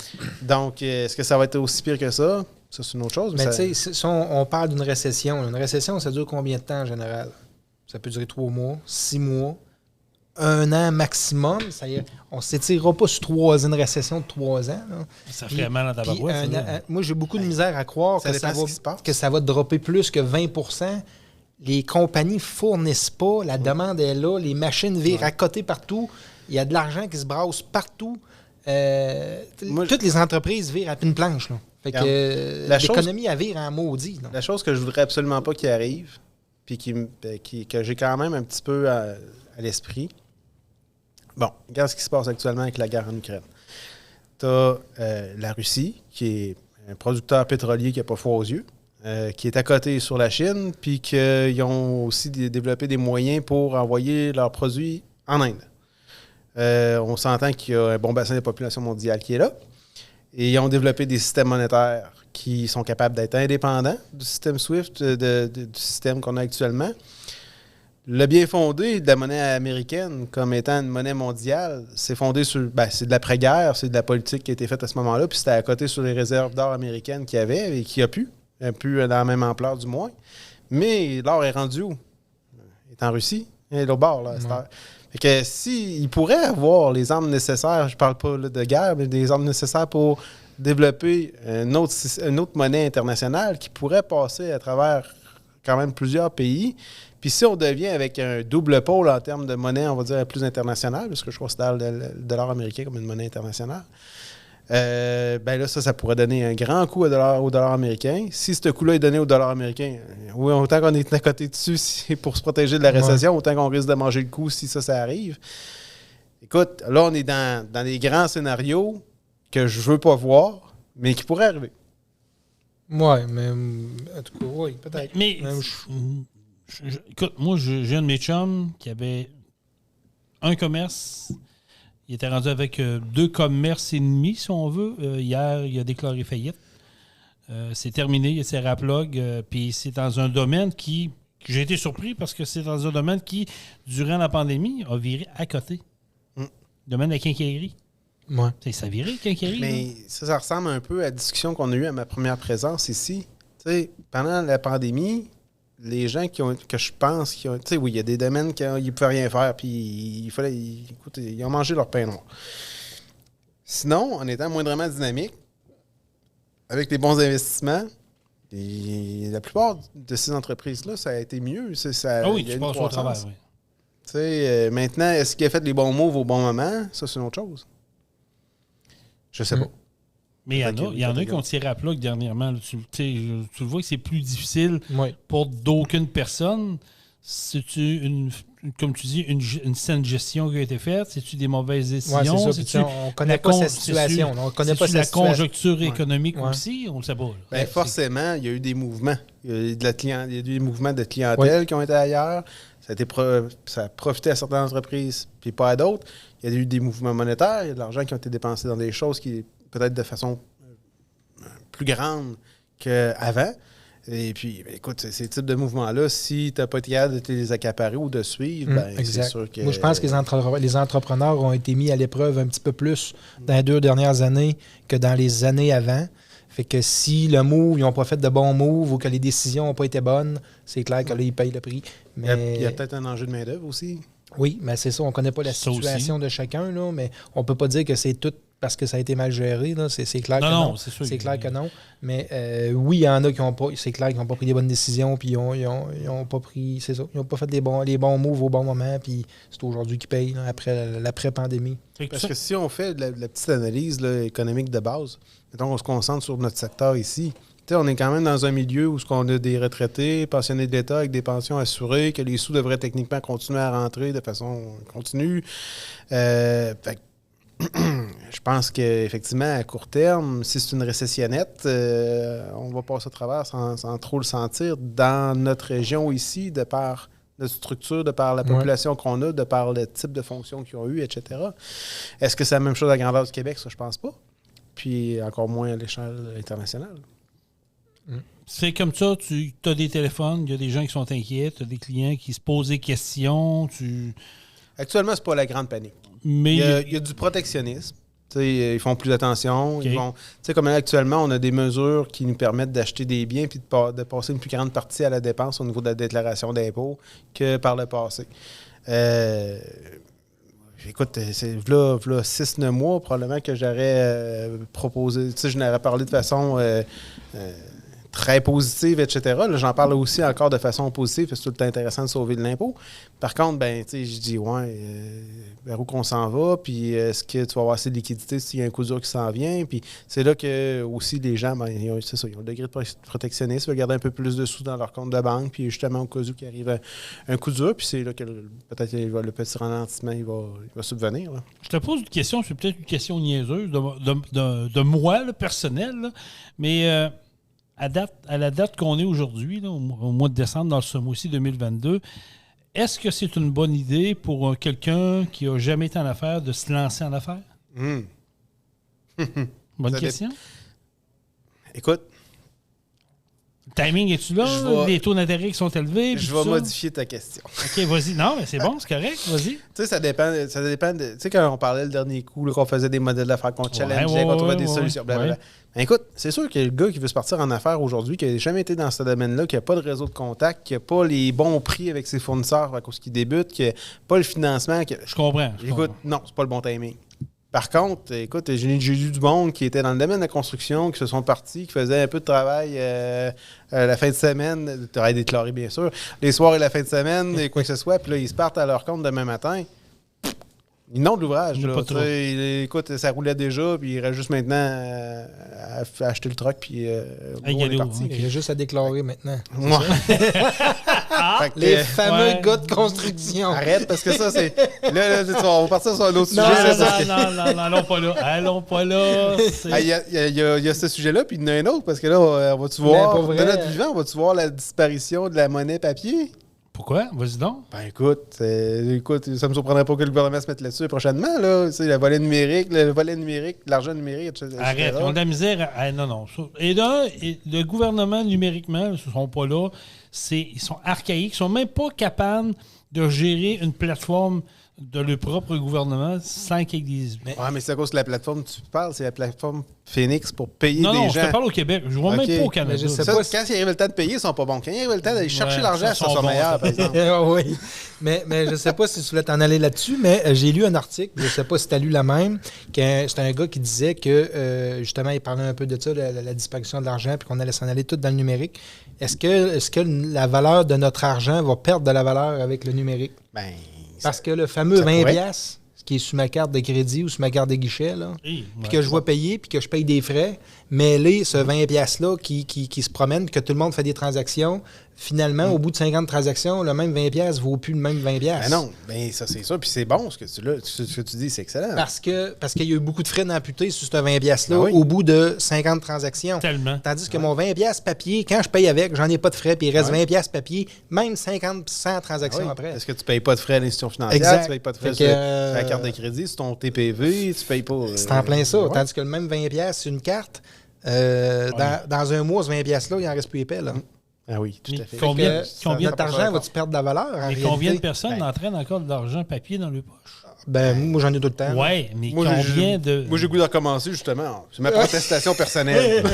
donc, est-ce que ça va être aussi pire que ça? Ça, c'est une autre chose. Mais tu sais, si on parle d'une récession, une récession, ça dure combien de temps en général? Ça peut durer 3 mois, 6 mois, 1 an maximum. On ne s'étirera pas sur 3 ans, une récession de 3 ans. Là. Ça fait mal dans ta barouette. Moi, j'ai beaucoup de misère à croire que ça va dropper plus que 20 %. Les compagnies ne fournissent pas. La demande est là. Les machines virent à côté partout. Il y a de l'argent qui se brasse partout. Toutes les entreprises virent à une planche. Là. Fait que l'économie, elle vire en maudit. Là. La chose que je voudrais absolument pas qu'il arrive, puis que j'ai quand même un petit peu à l'esprit. Bon, regarde ce qui se passe actuellement avec la guerre en Ukraine. Tu as la Russie, qui est un producteur pétrolier qui n'a pas foi aux yeux. qui est à côté sur la Chine, puis qu'ils ont aussi développé des moyens pour envoyer leurs produits en Inde. On s'entend qu'il y a un bon bassin de population mondiale qui est là. Et ils ont développé des systèmes monétaires qui sont capables d'être indépendants du système SWIFT, du système qu'on a actuellement. Le bien fondé de la monnaie américaine comme étant une monnaie mondiale, c'est fondé sur... c'est de l'après-guerre, c'est de la politique qui a été faite à ce moment-là, puis c'était à côté sur les réserves d'or américaines qu'il y avait et qu'il n'y a plus. Un peu dans la même ampleur du moins. Mais l'or est rendu où? Il est en Russie. Il est l'autre bord, là, à cette heure. Fait que s'il pourrait avoir les armes nécessaires, je parle pas là, de guerre, mais des armes nécessaires pour développer une autre monnaie internationale qui pourrait passer à travers quand même plusieurs pays. Puis si on devient avec un double pôle en termes de monnaie, on va dire plus internationale, parce que je considère le dollar américain comme une monnaie internationale, là, ça pourrait donner un grand coup au dollar américain. Si ce coup-là est donné au dollar américain, oui, autant qu'on est à côté dessus pour se protéger de la récession, autant qu'on risque de manger le coup si ça arrive. Écoute, là, on est dans des grands scénarios que je veux pas voir, mais qui pourraient arriver. Oui, mais en tout cas, oui, peut-être. Mais écoute, moi, j'ai un de mes chums qui avait un commerce. Il était rendu avec 2 commerces et demi, si on veut. Hier, il a déclaré faillite. C'est terminé, il s'est raplog. Puis c'est dans un domaine que j'ai été surpris parce que c'est dans un domaine qui, durant la pandémie, a viré à côté. Domaine de la quincaillerie. Ouais. Ça a viré, la quincaillerie. Mais ça ressemble un peu à la discussion qu'on a eue à ma première présence ici. Tu sais, pendant la pandémie, les gens que je pense tu sais, oui, il y a des domaines qui ne pouvaient rien faire, puis ils ont mangé leur pain noir. Sinon, en étant moindrement dynamique, avec les bons investissements, et la plupart de ces entreprises-là, ça a été mieux. Tu passes au travers, oui. Tu sais, maintenant, est-ce qu'il a fait les bons moves au bon moment? Ça, c'est une autre chose. Je sais pas. Mais il y en a qui ont tiré à plat dernièrement. Là, tu le vois que c'est plus difficile pour d'aucune personne. C'est-tu, comme tu dis, une saine gestion qui a été faite? C'est-tu des mauvaises décisions? Ouais, c'est ça. On ne connaît pas cette situation. On connaît pas la conjoncture économique aussi? On ne le sait pas. Ben, forcément, il y a eu des mouvements. Il y a eu des mouvements de clientèle qui ont été ailleurs. Ça a profité à certaines entreprises, puis pas à d'autres. Il y a eu des mouvements monétaires. Il y a de l'argent qui a été dépensé dans des choses qui peut-être de façon plus grande qu'avant. Et puis, écoute, ces types de mouvements-là, si tu n'as pas été capable de les accaparer ou de suivre, c'est sûr que... Moi, je pense que les entrepreneurs ont été mis à l'épreuve un petit peu plus dans les 2 dernières années que dans les années avant. Fait que si le move, ils n'ont pas fait de bons moves ou que les décisions n'ont pas été bonnes, c'est clair que là, ils payent le prix. Mais... Il y a peut-être un enjeu de main-d'œuvre aussi. Oui, mais c'est ça. On ne connaît pas la situation de chacun, là, mais on ne peut pas dire que c'est tout parce que ça a été mal géré. Là. C'est clair que non. C'est clair que non. Mais oui, il y en a qui n'ont pas. C'est clair qu'ils n'ont pas pris des bonnes décisions, puis ils ont pas pris. C'est ça. Ils n'ont pas fait les bons moves au bon moment, puis c'est aujourd'hui qu'ils payent là, après l'après-pandémie. Parce que si on fait la petite analyse là, économique de base, mettons qu'on se concentre sur notre secteur ici. On est quand même dans un milieu où on a des retraités, pensionnés de l'État avec des pensions assurées, que les sous devraient techniquement continuer à rentrer de façon continue. Je pense qu'effectivement, à court terme, si c'est une récessionnette, on va passer au travers sans trop le sentir dans notre région ici, de par notre structure, de par la population qu'on a, de par le type de fonction qu'ils ont eu, etc. Est-ce que c'est la même chose à la grandeur du Québec? Ça, je pense pas. Puis encore moins à l'échelle internationale. C'est comme ça, tu as des téléphones, il y a des gens qui sont inquiets, tu as des clients qui se posent des questions. Actuellement, c'est pas la grande panique. Mais il y a du protectionnisme. Ils font plus attention. Okay. Comme actuellement, on a des mesures qui nous permettent d'acheter des biens et de passer une plus grande partie à la dépense au niveau de la déclaration d'impôt que par le passé. Écoute, c'est là 6-9 mois, probablement que j'aurais proposé. Je n'aurais parlé de façon très positive, etc. Là, j'en parle aussi encore de façon positive, parce que c'est tout le temps intéressant de sauver de l'impôt. Par contre, je dis, vers où qu'on s'en va, puis est-ce que tu vas avoir assez de liquidité s'il y a un coup dur qui s'en vient, puis c'est là que aussi les gens, ils ont le degré de protectionnisme, ils veulent garder un peu plus de sous dans leur compte de banque, puis justement, au cas où il arrive un coup dur, puis c'est là que peut-être le petit ralentissement, il va subvenir. Là. Je te pose une question, c'est peut-être une question niaiseuse de moi, là, personnelle, là, mais... à la date qu'on est aujourd'hui, là, au mois de décembre, dans ce mois-ci 2022, est-ce que c'est une bonne idée pour quelqu'un qui n'a jamais été en affaires de se lancer en affaires? Bonne question. Écoute. Le timing, es-tu là? Les taux d'intérêt qui sont élevés? Je vais modifier ta question. OK, vas-y. Non, mais c'est bon, c'est correct. Vas-y. Tu sais, ça dépend tu sais, quand on parlait le dernier coup, là, qu'on faisait des modèles d'affaires, qu'on challengeait, qu'on trouvait des solutions, blablabla. Ben, écoute, c'est sûr que le gars qui veut se partir en affaires aujourd'hui, qui n'a jamais été dans ce domaine-là, qui n'a pas de réseau de contact, qui n'a pas les bons prix avec ses fournisseurs à cause qu'il débute, qui n'a pas le financement. Je comprends. Écoute, non, c'est pas le bon timing. Par contre, écoute, j'ai eu du monde qui était dans le domaine de la construction, qui se sont partis, qui faisaient un peu de travail la fin de semaine, travail déclaré bien sûr, les soirs et la fin de semaine, et quoi que ce soit, puis là, ils se partent à leur compte demain matin. Ils n'ont de l'ouvrage. Écoute, ça roulait déjà, puis il reste juste maintenant à acheter le truck, puis on est parti. Il y a juste à déclarer maintenant. Les fameux gars de construction. Arrête, parce que ça, c'est... Là, on va partir sur un autre sujet. Non, allons pas là. Allons pas là. Il y a ce sujet-là, puis il y en a un autre, parce que là, on va-tu voir, de notre vivant, on va-tu voir la disparition de la monnaie papier? Pourquoi? Vas-y donc. Ben écoute, ça me surprendrait pas que le gouvernement se mette là-dessus prochainement. Là, le volet numérique, l'argent numérique, etc. Arrête, ils ont de la misère. Non. Et là, le gouvernement, numériquement, ils ne sont pas là. Ils sont archaïques. Ils ne sont même pas capables de gérer une plateforme de leur propre gouvernement sans qu'ils disent. Oui, mais c'est à cause de la plateforme que tu parles, c'est la plateforme Phoenix pour payer des gens. Non, je te parle au Québec. Je ne vois même pas au Canada. Quand il arrive le temps de payer, ils ne sont pas bons. Quand il arrive le temps d'aller chercher l'argent, ça sont meilleurs, par exemple. Oui. Mais je ne sais pas si tu voulais t'en aller là-dessus, mais j'ai lu un article, je ne sais pas si tu as lu la même, c'est un gars qui disait que, justement, il parlait un peu de ça, la disparition de l'argent, puis qu'on allait s'en aller tout dans le numérique. Est-ce que la valeur de notre argent va perdre de la valeur avec le numérique? Ben... Parce que le fameux 20$, qui est sur ma carte de crédit ou sur ma carte de guichet, là, puis que je vais payer, puis que je paye des frais, mêler ce 20$-là qui se promène, puis que tout le monde fait des transactions, finalement, au bout de 50 transactions, le même 20$ ne vaut plus le même 20$. Ben non, ben ça c'est ça, puis c'est bon ce que tu dis, c'est excellent. Parce qu'il y a eu beaucoup de frais d'amputés sur ce 20$-là au bout de 50 transactions. Tellement. Tandis que mon 20$ papier, quand je paye avec, j'en ai pas de frais, puis il reste 20$ papier, même 100 transactions après. Parce que tu ne payes pas de frais à l'institution financière, tu ne payes pas de frais sur la carte de crédit, sur ton TPV, tu ne payes pas... c'est en plein ça, tandis que le même 20$ sur une carte, dans un mois, ce 20$-là, il n'en reste plus épais, là. Ah oui, tout à fait. Combien notre argent va-tu perdre de la valeur? Mais combien de personnes entraînent encore de l'argent papier dans le poche? Ben, moi, j'en ai tout le temps. Oui, mais combien de... Moi, j'ai le goût de recommetter, justement. C'est ma protestation personnelle.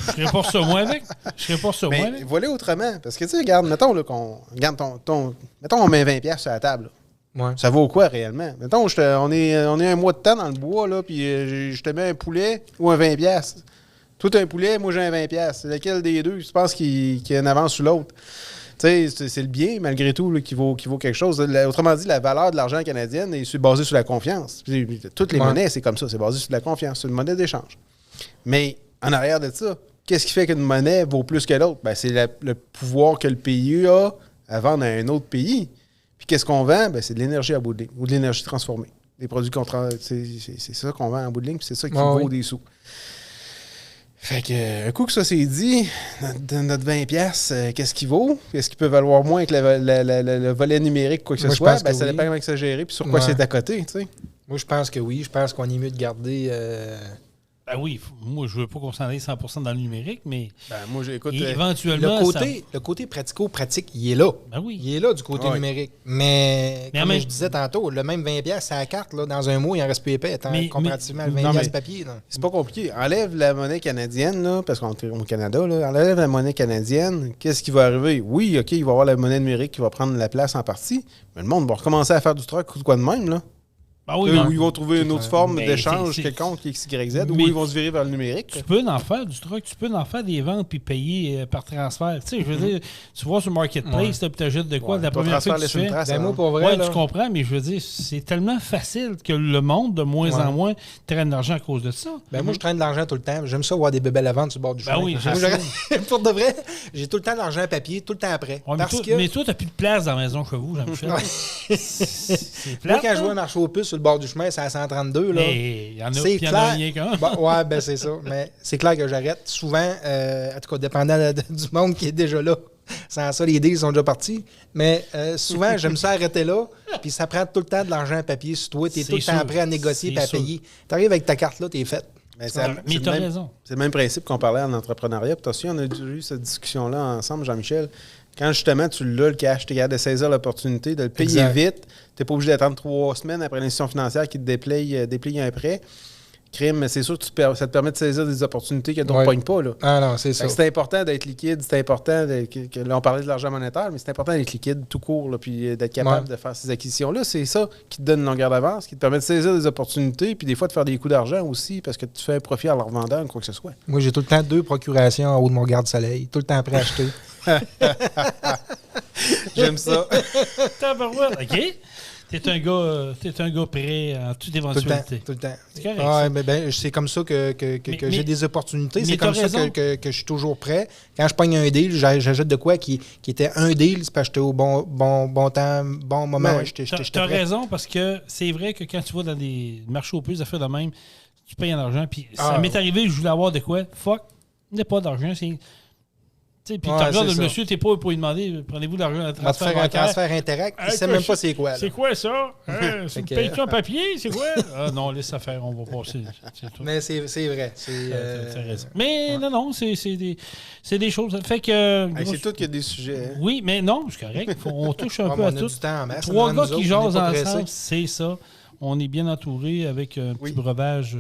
Je serais pas sur moi avec. Mais voilà autrement. Parce que, tu sais, regarde, mettons là, mettons, on met 20$ sur la table. Ouais. Ça vaut quoi réellement? Mettons, on est un mois de temps dans le bois, là, puis je te mets un poulet ou un 20$. Toi, t'as un poulet, moi, j'ai un 20$. C'est lequel des deux, je pense, qui a une avance sur l'autre? Tu sais, c'est le bien, malgré tout, là, qui vaut quelque chose. Autrement dit, la valeur de l'argent canadien est basée sur la confiance. Toutes les monnaies, c'est comme ça. C'est basé sur la confiance. C'est une monnaie d'échange. Mais en arrière de ça, qu'est-ce qui fait qu'une monnaie vaut plus que l'autre? Ben, c'est le pouvoir que le pays a à vendre à un autre pays. Puis qu'est-ce qu'on vend? Ben, c'est de l'énergie à bout de ligne ou de l'énergie transformée. Des produits c'est ça qu'on vend en bout de ligne, puis c'est ça qui vaut des sous. Fait que, un coup que ça s'est dit, notre 20$, qu'est-ce qu'il vaut? Est-ce qu'il peut valoir moins que le volet numérique, quoi que ce soit? Ben, ça dépend comment c'est géré puis sur quoi c'est à côté, tu sais. Moi, je pense que oui. Je pense qu'on est mieux de garder... Ben oui, moi, je veux pas qu'on s'en aille 100% dans le numérique, mais moi, j'écoute, éventuellement... Le côté pratico-pratique, il est là. Ben oui. Il est là du côté numérique. Mais comme je disais tantôt, le même 20$, c'est à la carte. Là, dans un mois, il en reste plus épais, comparativement à 20$ papier. Là. C'est pas compliqué. Enlève la monnaie canadienne, là, parce qu'on est au Canada. Là, enlève la monnaie canadienne. Qu'est-ce qui va arriver? Oui, OK, il va y avoir la monnaie numérique qui va prendre la place en partie, mais le monde va recommencer à faire du truck ou de quoi de même, là. Ben oui, où ils vont trouver une autre forme d'échange quelconque, XYZ, où ils vont se virer vers le numérique. Tu peux en faire du truc, tu peux en faire des ventes puis payer par transfert. Tu sais, je veux dire, tu vois sur Marketplace, tu achètes de quoi, la première fois que tu fais. Tu comprends, mais je veux dire, c'est tellement facile que le monde, de moins en moins, traîne de l'argent à cause de ça. Ben moi, je traîne de l'argent tout le temps. J'aime ça voir des bébelles à vendre sur le bord du chemin. Oui, pour de vrai, j'ai tout le temps de l'argent à papier, tout le temps après. Mais toi, tu n'as plus de place dans la maison chez vous, Jean-Michel. Moi, quand je vois un marché aux puces, sur le bord du chemin, c'est à 132. Là. Mais il y en a, c'est y en clair. a rien qu'un. Bon, ouais, ben c'est ça. Mais c'est clair que j'arrête. Souvent, en tout cas, dépendant du monde qui est déjà là. Sans ça, les deals sont déjà partis. Mais souvent, j'aime ça arrêter là. Puis ça prend tout le temps de l'argent à papier sur toi. Tu es C'est tout le temps sûr. prêt à négocier et à C'est payer. Tu arrives avec ta carte là, tu es fait. Mais Mais t'as raison. C'est le même principe qu'on parlait en entrepreneuriat. Puis aussi, on a eu cette discussion-là ensemble, Jean-Michel. Quand justement tu l'as, le cash, tu es capable de saisir l'opportunité, de le payer vite. Tu n'es pas obligé d'attendre 3 semaines après l'institution financière qui te déplie un prêt. Crime, c'est sûr que ça te permet de saisir des opportunités que tu ne pognes pas. Là. Ah non, c'est ça. C'est important d'être liquide, c'est important là, on parlait de l'argent monétaire, mais c'est important d'être liquide tout court, là, puis d'être capable de faire ces acquisitions-là. C'est ça qui te donne une longueur d'avance, qui te permet de saisir des opportunités, puis des fois de faire des coups d'argent aussi, parce que tu fais un profit en leur revendant ou quoi que ce soit. Moi, j'ai tout le temps 2 procurations en haut de mon garde-soleil. Tout le temps prêt à acheter. J'aime ça. Tabarouette, OK. T'es un gars prêt à toute éventualité. Tout le temps. C'est correct. Ouais, mais c'est comme ça que j'ai des opportunités. C'est comme ça que je suis toujours prêt. Quand je pogne un deal, j'ajoute de quoi qui était un deal, c'est parce que j'étais au bon temps, bon moment. Tu as raison, parce que c'est vrai que quand tu vas dans des marchés aux puces, affaires de même, tu payes en argent. Puis ça m'est arrivé, je voulais avoir de quoi. Fuck, il n'y a pas d'argent. Puis tu regardes le monsieur, t'es pas pour lui demander, prenez-vous l'argent à transfert bancaire. Un transfert Interact, il sait même pas c'est quoi. Là. C'est quoi ça? Payes-tu en papier? C'est quoi? Ah non, laisse ça faire, on va passer. Mais c'est vrai. T'as raison. Mais non, c'est des choses. Fait que. C'est tout qu'il y a des sujets. Hein? Oui, mais non, c'est correct. On touche un peu à tout. 3 gars qui jasent ensemble, c'est ça. On est bien entouré avec un petit breuvage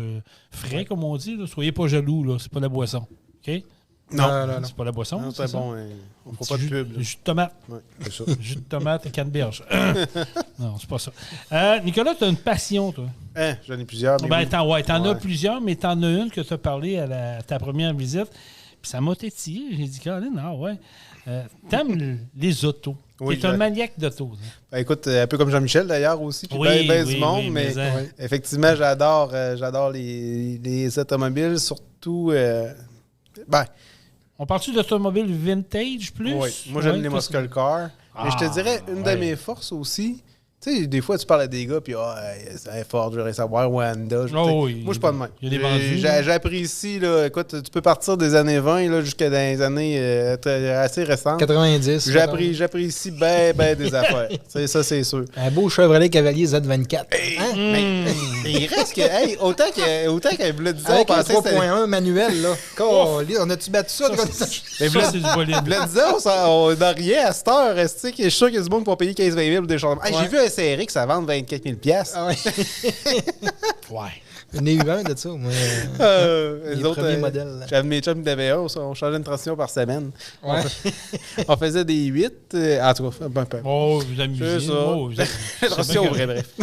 frais, comme on dit. Là. Soyez pas jaloux, là. C'est pas la boisson. OK? Non. C'est pas la boisson. Non, c'est bon. On ne fera pas de pub. Jus de tomate. Oui, c'est ça. Jus de tomate et canneberge. Non, c'est pas ça. Nicolas, tu as une passion, toi. J'en ai plusieurs. T'en as plusieurs, mais t'en as une que tu as parlé à ta première visite. Puis ça m'a tétillé. J'ai dit, Caroline, t'aimes les autos. Oui, t'es un maniaque d'autos. Écoute, un peu comme Jean-Michel d'ailleurs aussi, puis bien du monde, mais effectivement, j'adore les automobiles, surtout... On parle-tu d'automobile vintage plus? Oui, moi j'aime les muscle cars. Mais je te dirais, une de mes forces aussi, tu sais, des fois tu parles à des gars, puis c'est Ford, je voudrais savoir, ou Honda. Moi je suis pas de même. J'apprécie, là, écoute, tu peux partir des années 20 jusqu'à des années assez récentes. 90. J'apprécie bien des affaires. Ça, c'est sûr. Un beau Chevrolet Cavalier Z24. Mais il reste que, autant qu'un bleu 10 ans, avec un 3.1 manuel, là. On a-tu battu ça? C'est du bolide. Bleu 10 ans, on n'a rien à cette heure. Je suis sûr qu'il y a du monde qui va payer 15-20 000 pour des changements. J'ai vu un CRX, ça vend 24 000 $. Ah ouais. Ouais. J'en ai eu un de ça, moi. Les autres premiers modèles. J'avais mes chums qui avaient un, on changeait une transition par semaine. Ouais. On faisait des 8. En tout cas, vous amusez. C'est ça. Transition, bref.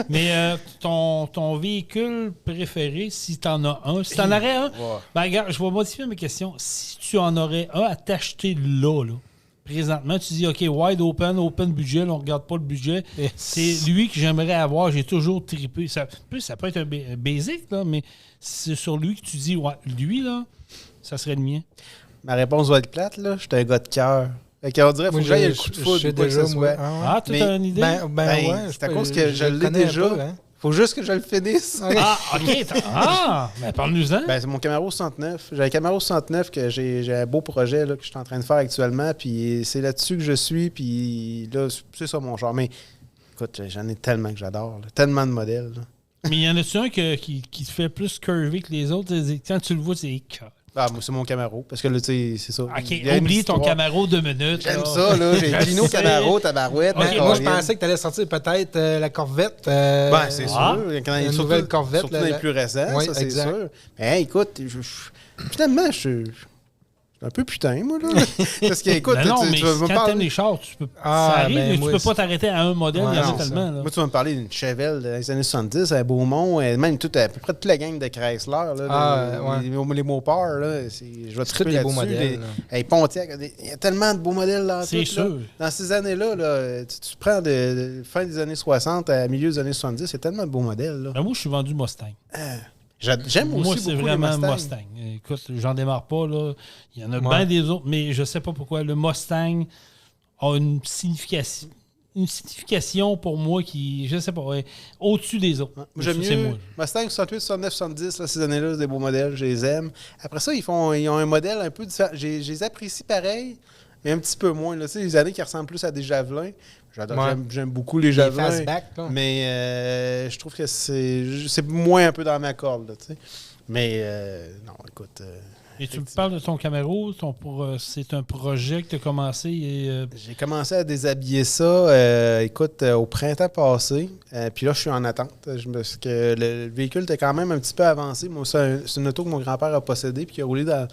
Mais ton véhicule préféré, si tu en as un, si tu en aurais un, regarde, je vais modifier mes questions. Si tu en aurais un à t'acheter là, présentement, tu dis, OK, wide open budget, là, on ne regarde pas le budget. C'est lui que j'aimerais avoir. J'ai toujours trippé. Ça peut être un basic, là, mais c'est sur lui que tu dis, ouais, lui, là, ça serait le mien. Ma réponse va être plate, là. Je suis un gars de cœur. On dirait qu'il faut que j'aille le coup de foudre. Tu as une idée? Ouais, c'est à cause que je l'ai déjà. Faut juste que je le finisse. OK. Mais parle-nous-en. C'est mon Camaro 69. J'ai un Camaro 69 que j'ai un beau projet là, que je suis en train de faire actuellement. Puis c'est là-dessus que je suis. Puis là, c'est ça mon genre. Mais écoute, j'en ai tellement que j'adore. Là. Tellement de modèles. Là. Mais il y en a-tu un qui te fait plus curvy que les autres? Quand tu le vois, c'est... Moi, c'est mon Camaro. Parce que là, tu sais, c'est ça. OK, oublie ton Camaro 2 minutes. J'aime ça, là. J'ai Gino Camaro, tabarouette. Moi, je pensais que tu allais sortir peut-être la Corvette. C'est sûr. Une nouvelle Corvette. Surtout dans les plus récents, oui, ça, c'est exact. sûr. Mais écoute, finalement, je suis un peu putain, moi, là. Parce que, écoute, tu vas me parler... quand t'aimes les chars, tu peux... ça arrive, mais tu peux pas t'arrêter à un modèle, il y en a tellement. Là. Moi, tu vas me parler d'une Chevelle des années 70 à Beaumont, même à peu près toute la gang de Chrysler, là, les Mopar, là, je vais triper là-dessus. Modèles, Pontiac, il y a tellement de beaux modèles là. C'est sûr. Là. Dans ces années-là, là, tu prends de fin des années 60 à milieu des années 70, il y a tellement de beaux modèles. Là. Moi, je suis vendu Mustang. J'aime aussi moi, c'est beaucoup vraiment les Mustang. Écoute, j'en démarre pas. Là. Il y en a bien des autres, mais je sais pas pourquoi. Le Mustang a une signification. une signification pour moi qui, je sais pas, au-dessus des autres. J'aime mieux Mustang 68, 69, 70, là, ces années-là, c'est des beaux modèles, je les aime. Après ça, ils ont un modèle un peu différent. Je les apprécie pareil, mais un petit peu moins. Là. Tu sais, les années qui ressemblent plus à des Javelins. J'aime beaucoup les Javelins. Fastback, mais je trouve que c'est moins un peu dans ma corde. Là, tu sais. Mais non, écoute... Et tu me parles de ton Camaro, c'est un projet que tu as commencé. J'ai commencé à déshabiller ça, au printemps passé. Puis là, je suis en attente. Parce que le véhicule était quand même un petit peu avancé. Moi, c'est une auto que mon grand-père a possédée puis qui a roulé dans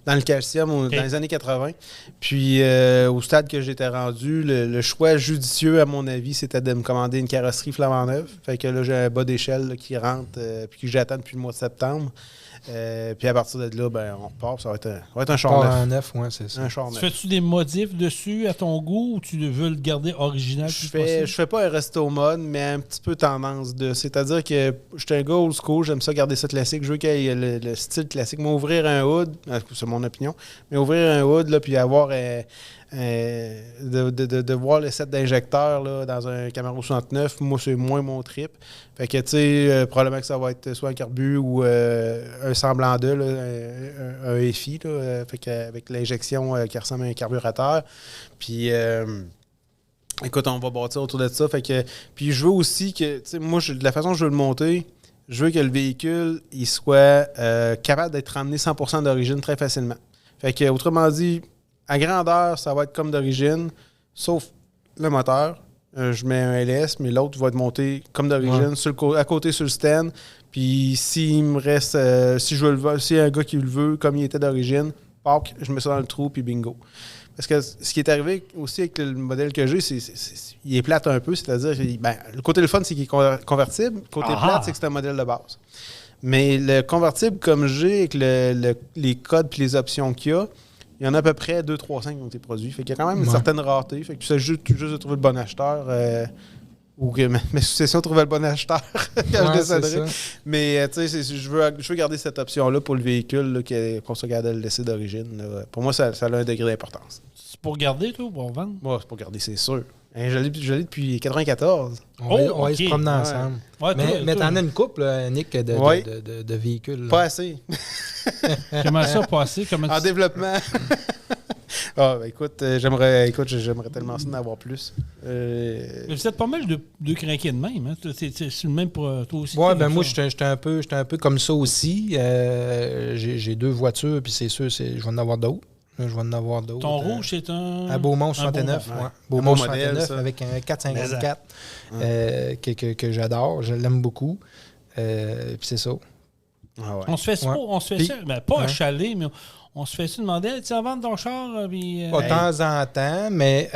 le calcium dans les années 80. Puis au stade que j'étais rendu, le choix judicieux, à mon avis, c'était de me commander une carrosserie flambant neuve. Fait que là, j'ai un bas d'échelle là, qui rentre puis que j'attends depuis le mois de septembre. Puis à partir de là, on repart. Ça va être un char neuf. Ouais, c'est ça. Un char neuf. Fais-tu des modifs dessus à ton goût ou tu veux le garder original? Je fais pas un resto mode, mais un petit peu tendance de. C'est-à-dire que je suis un gars old school, j'aime ça garder ça classique. Je veux qu'il y ait le style classique. M'ouvrir un hood, c'est mon opinion, mais ouvrir un hood, là, puis avoir de voir le set d'injecteurs là, dans un Camaro 69, moi, c'est moins mon trip. Fait que, tu sais, probablement que ça va être soit un carbu ou un semblant de, là, un EFI, là, fait avec l'injection qui ressemble à un carburateur. Puis, écoute, on va bâtir autour de ça. Fait que, puis, je veux aussi que, tu sais, moi, de la façon que je veux le monter, je veux que le véhicule il soit capable d'être ramené 100% d'origine très facilement. Fait que, autrement dit, à grandeur, ça va être comme d'origine, sauf le moteur. Je mets un LS, mais l'autre va être monté comme d'origine, à côté sur le stand. Puis s'il me reste, si je veux le voir, s'il y a un gars qui le veut, comme il était d'origine, je mets ça dans le trou, puis bingo. Parce que ce qui est arrivé aussi avec le modèle que j'ai, il est plate un peu, c'est-à-dire, le côté le fun, c'est qu'il est convertible. Le côté plate, c'est que c'est un modèle de base. Mais le convertible comme j'ai, avec les codes et les options qu'il y a, il y en a à peu près 2-3-5 qui ont été produits. Fait qu'il y a quand même une certaine rareté. Fait que tu sais juste de trouver le bon acheteur. Ou que mes successions trouvaient le bon acheteur quand je décéderai. Mais tu sais, je veux garder cette option-là pour le véhicule là, qu'on soit capable de le laisser d'origine. Là. Pour moi, ça a un degré d'importance. C'est pour garder, toi, ou pour vendre? Moi, c'est pour garder, c'est sûr. Je l'ai depuis 1994. On va se promener ensemble. Ouais, mais t'en as une couple, Nick, de véhicules. Là. Pas assez. Comment ça, pas assez? En développement. Écoute, j'aimerais tellement ça d'en avoir plus. Mais vous êtes pas mal de craquer de même. Hein? C'est le même pour toi aussi. Oui, moi, j'étais un peu comme ça aussi. J'ai 2 voitures, puis c'est sûr, je vais en avoir d'autres. Ton rouge, c'est un... À Beaumont 69. Beaumont 69 avec un 454 que j'adore. Je l'aime beaucoup. Puis c'est ça. On se fait ça, pas à chalet, mais on se fait ça demander, tu vas vendre ton char? De temps en temps, mais...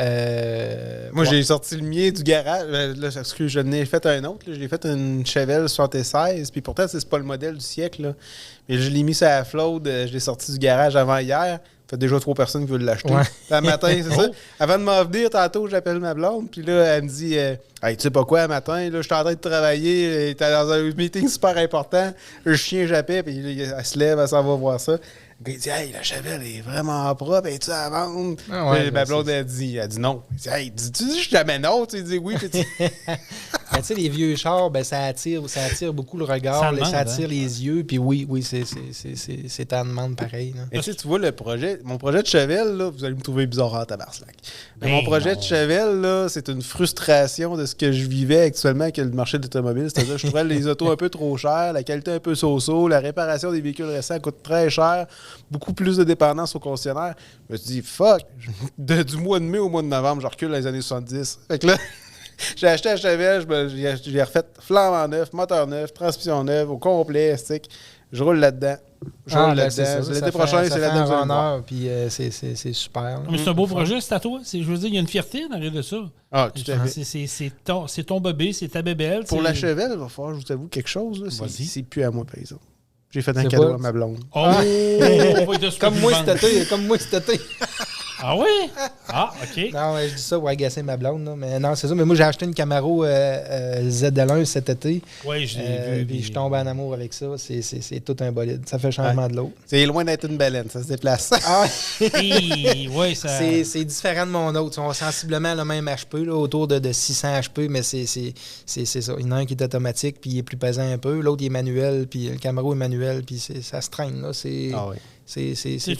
moi, j'ai sorti le mien du garage. Là, excuse, je n'ai fait un autre. Là. Je l'ai fait une Chevelle 76. Puis pourtant, c'est pas le modèle du siècle. Là. Mais je l'ai mis sur la flotte. Je l'ai sorti du garage avant hier. Il y a déjà 3 personnes qui veulent l'acheter. Le matin, c'est ça. Avant de m'en venir, tantôt, j'appelle ma blonde. Puis là, elle me dit hey, tu sais pas quoi, le matin, là, je suis en train de travailler. T'es dans un meeting super important. Le chien jappait. Puis elle se lève, elle s'en va voir ça. Il dit hey, la Chevelle est vraiment propre, es-tu à vendre? Ma blonde, elle dit non. Il dit hey, tu dis jamais non? Tu dis oui. Tu sais, les vieux chars, ça attire beaucoup le regard, ça attire les yeux. Puis oui, c'est ta demande pareil. Et tu vois, mon projet de Chevelle, là, vous allez me trouver bizarre en tabarnak. Mon projet de Chevelle, là, c'est une frustration de ce que je vivais actuellement avec le marché de l'automobile. C'est-à-dire que je trouvais les autos un peu trop chères, la qualité un peu so-so, la réparation des véhicules récents coûte très cher. Beaucoup plus de dépendance au concessionnaire. Je me suis dit, fuck, du mois de mai au mois de novembre, je recule dans les années 70. Fait que là, j'ai acheté un Chevelle, je l'ai refait flambant neuf, moteur neuf, transmission neuve, au complet, stick. Je roule là-dedans. L'été prochain, c'est là-dedans. Puis c'est super. Mais c'est un beau projet, c'est à toi. Je veux dire, il y a une fierté en arrière de ça. Ah, tout à fait. C'est ton bébé, c'est ta bébelle. Pour la Chevelle, il va falloir, je vous avoue, quelque chose. Là, c'est plus à moi, par exemple. J'ai fait un cadeau à ma blonde. Oh! Comme moi cet été. Ah oui? Ah, OK. Non, je dis ça pour agacer ma blonde. Là. Mais non, c'est ça. Mais moi, j'ai acheté une Camaro ZL1 cet été. Oui, je l'ai vu. Puis je tombe en amour avec ça. C'est tout un bolide. Ça fait changement de l'eau. C'est loin d'être une baleine, ça se déplace. Ah, oui, ça... c'est différent de mon autre. Ils sont sensiblement le même HP, là, autour de 600 HP, mais c'est ça. Il y en a un qui est automatique, puis il est plus pesant un peu. L'autre, il est manuel, puis le Camaro est manuel, puis ça se traîne. Là. C'est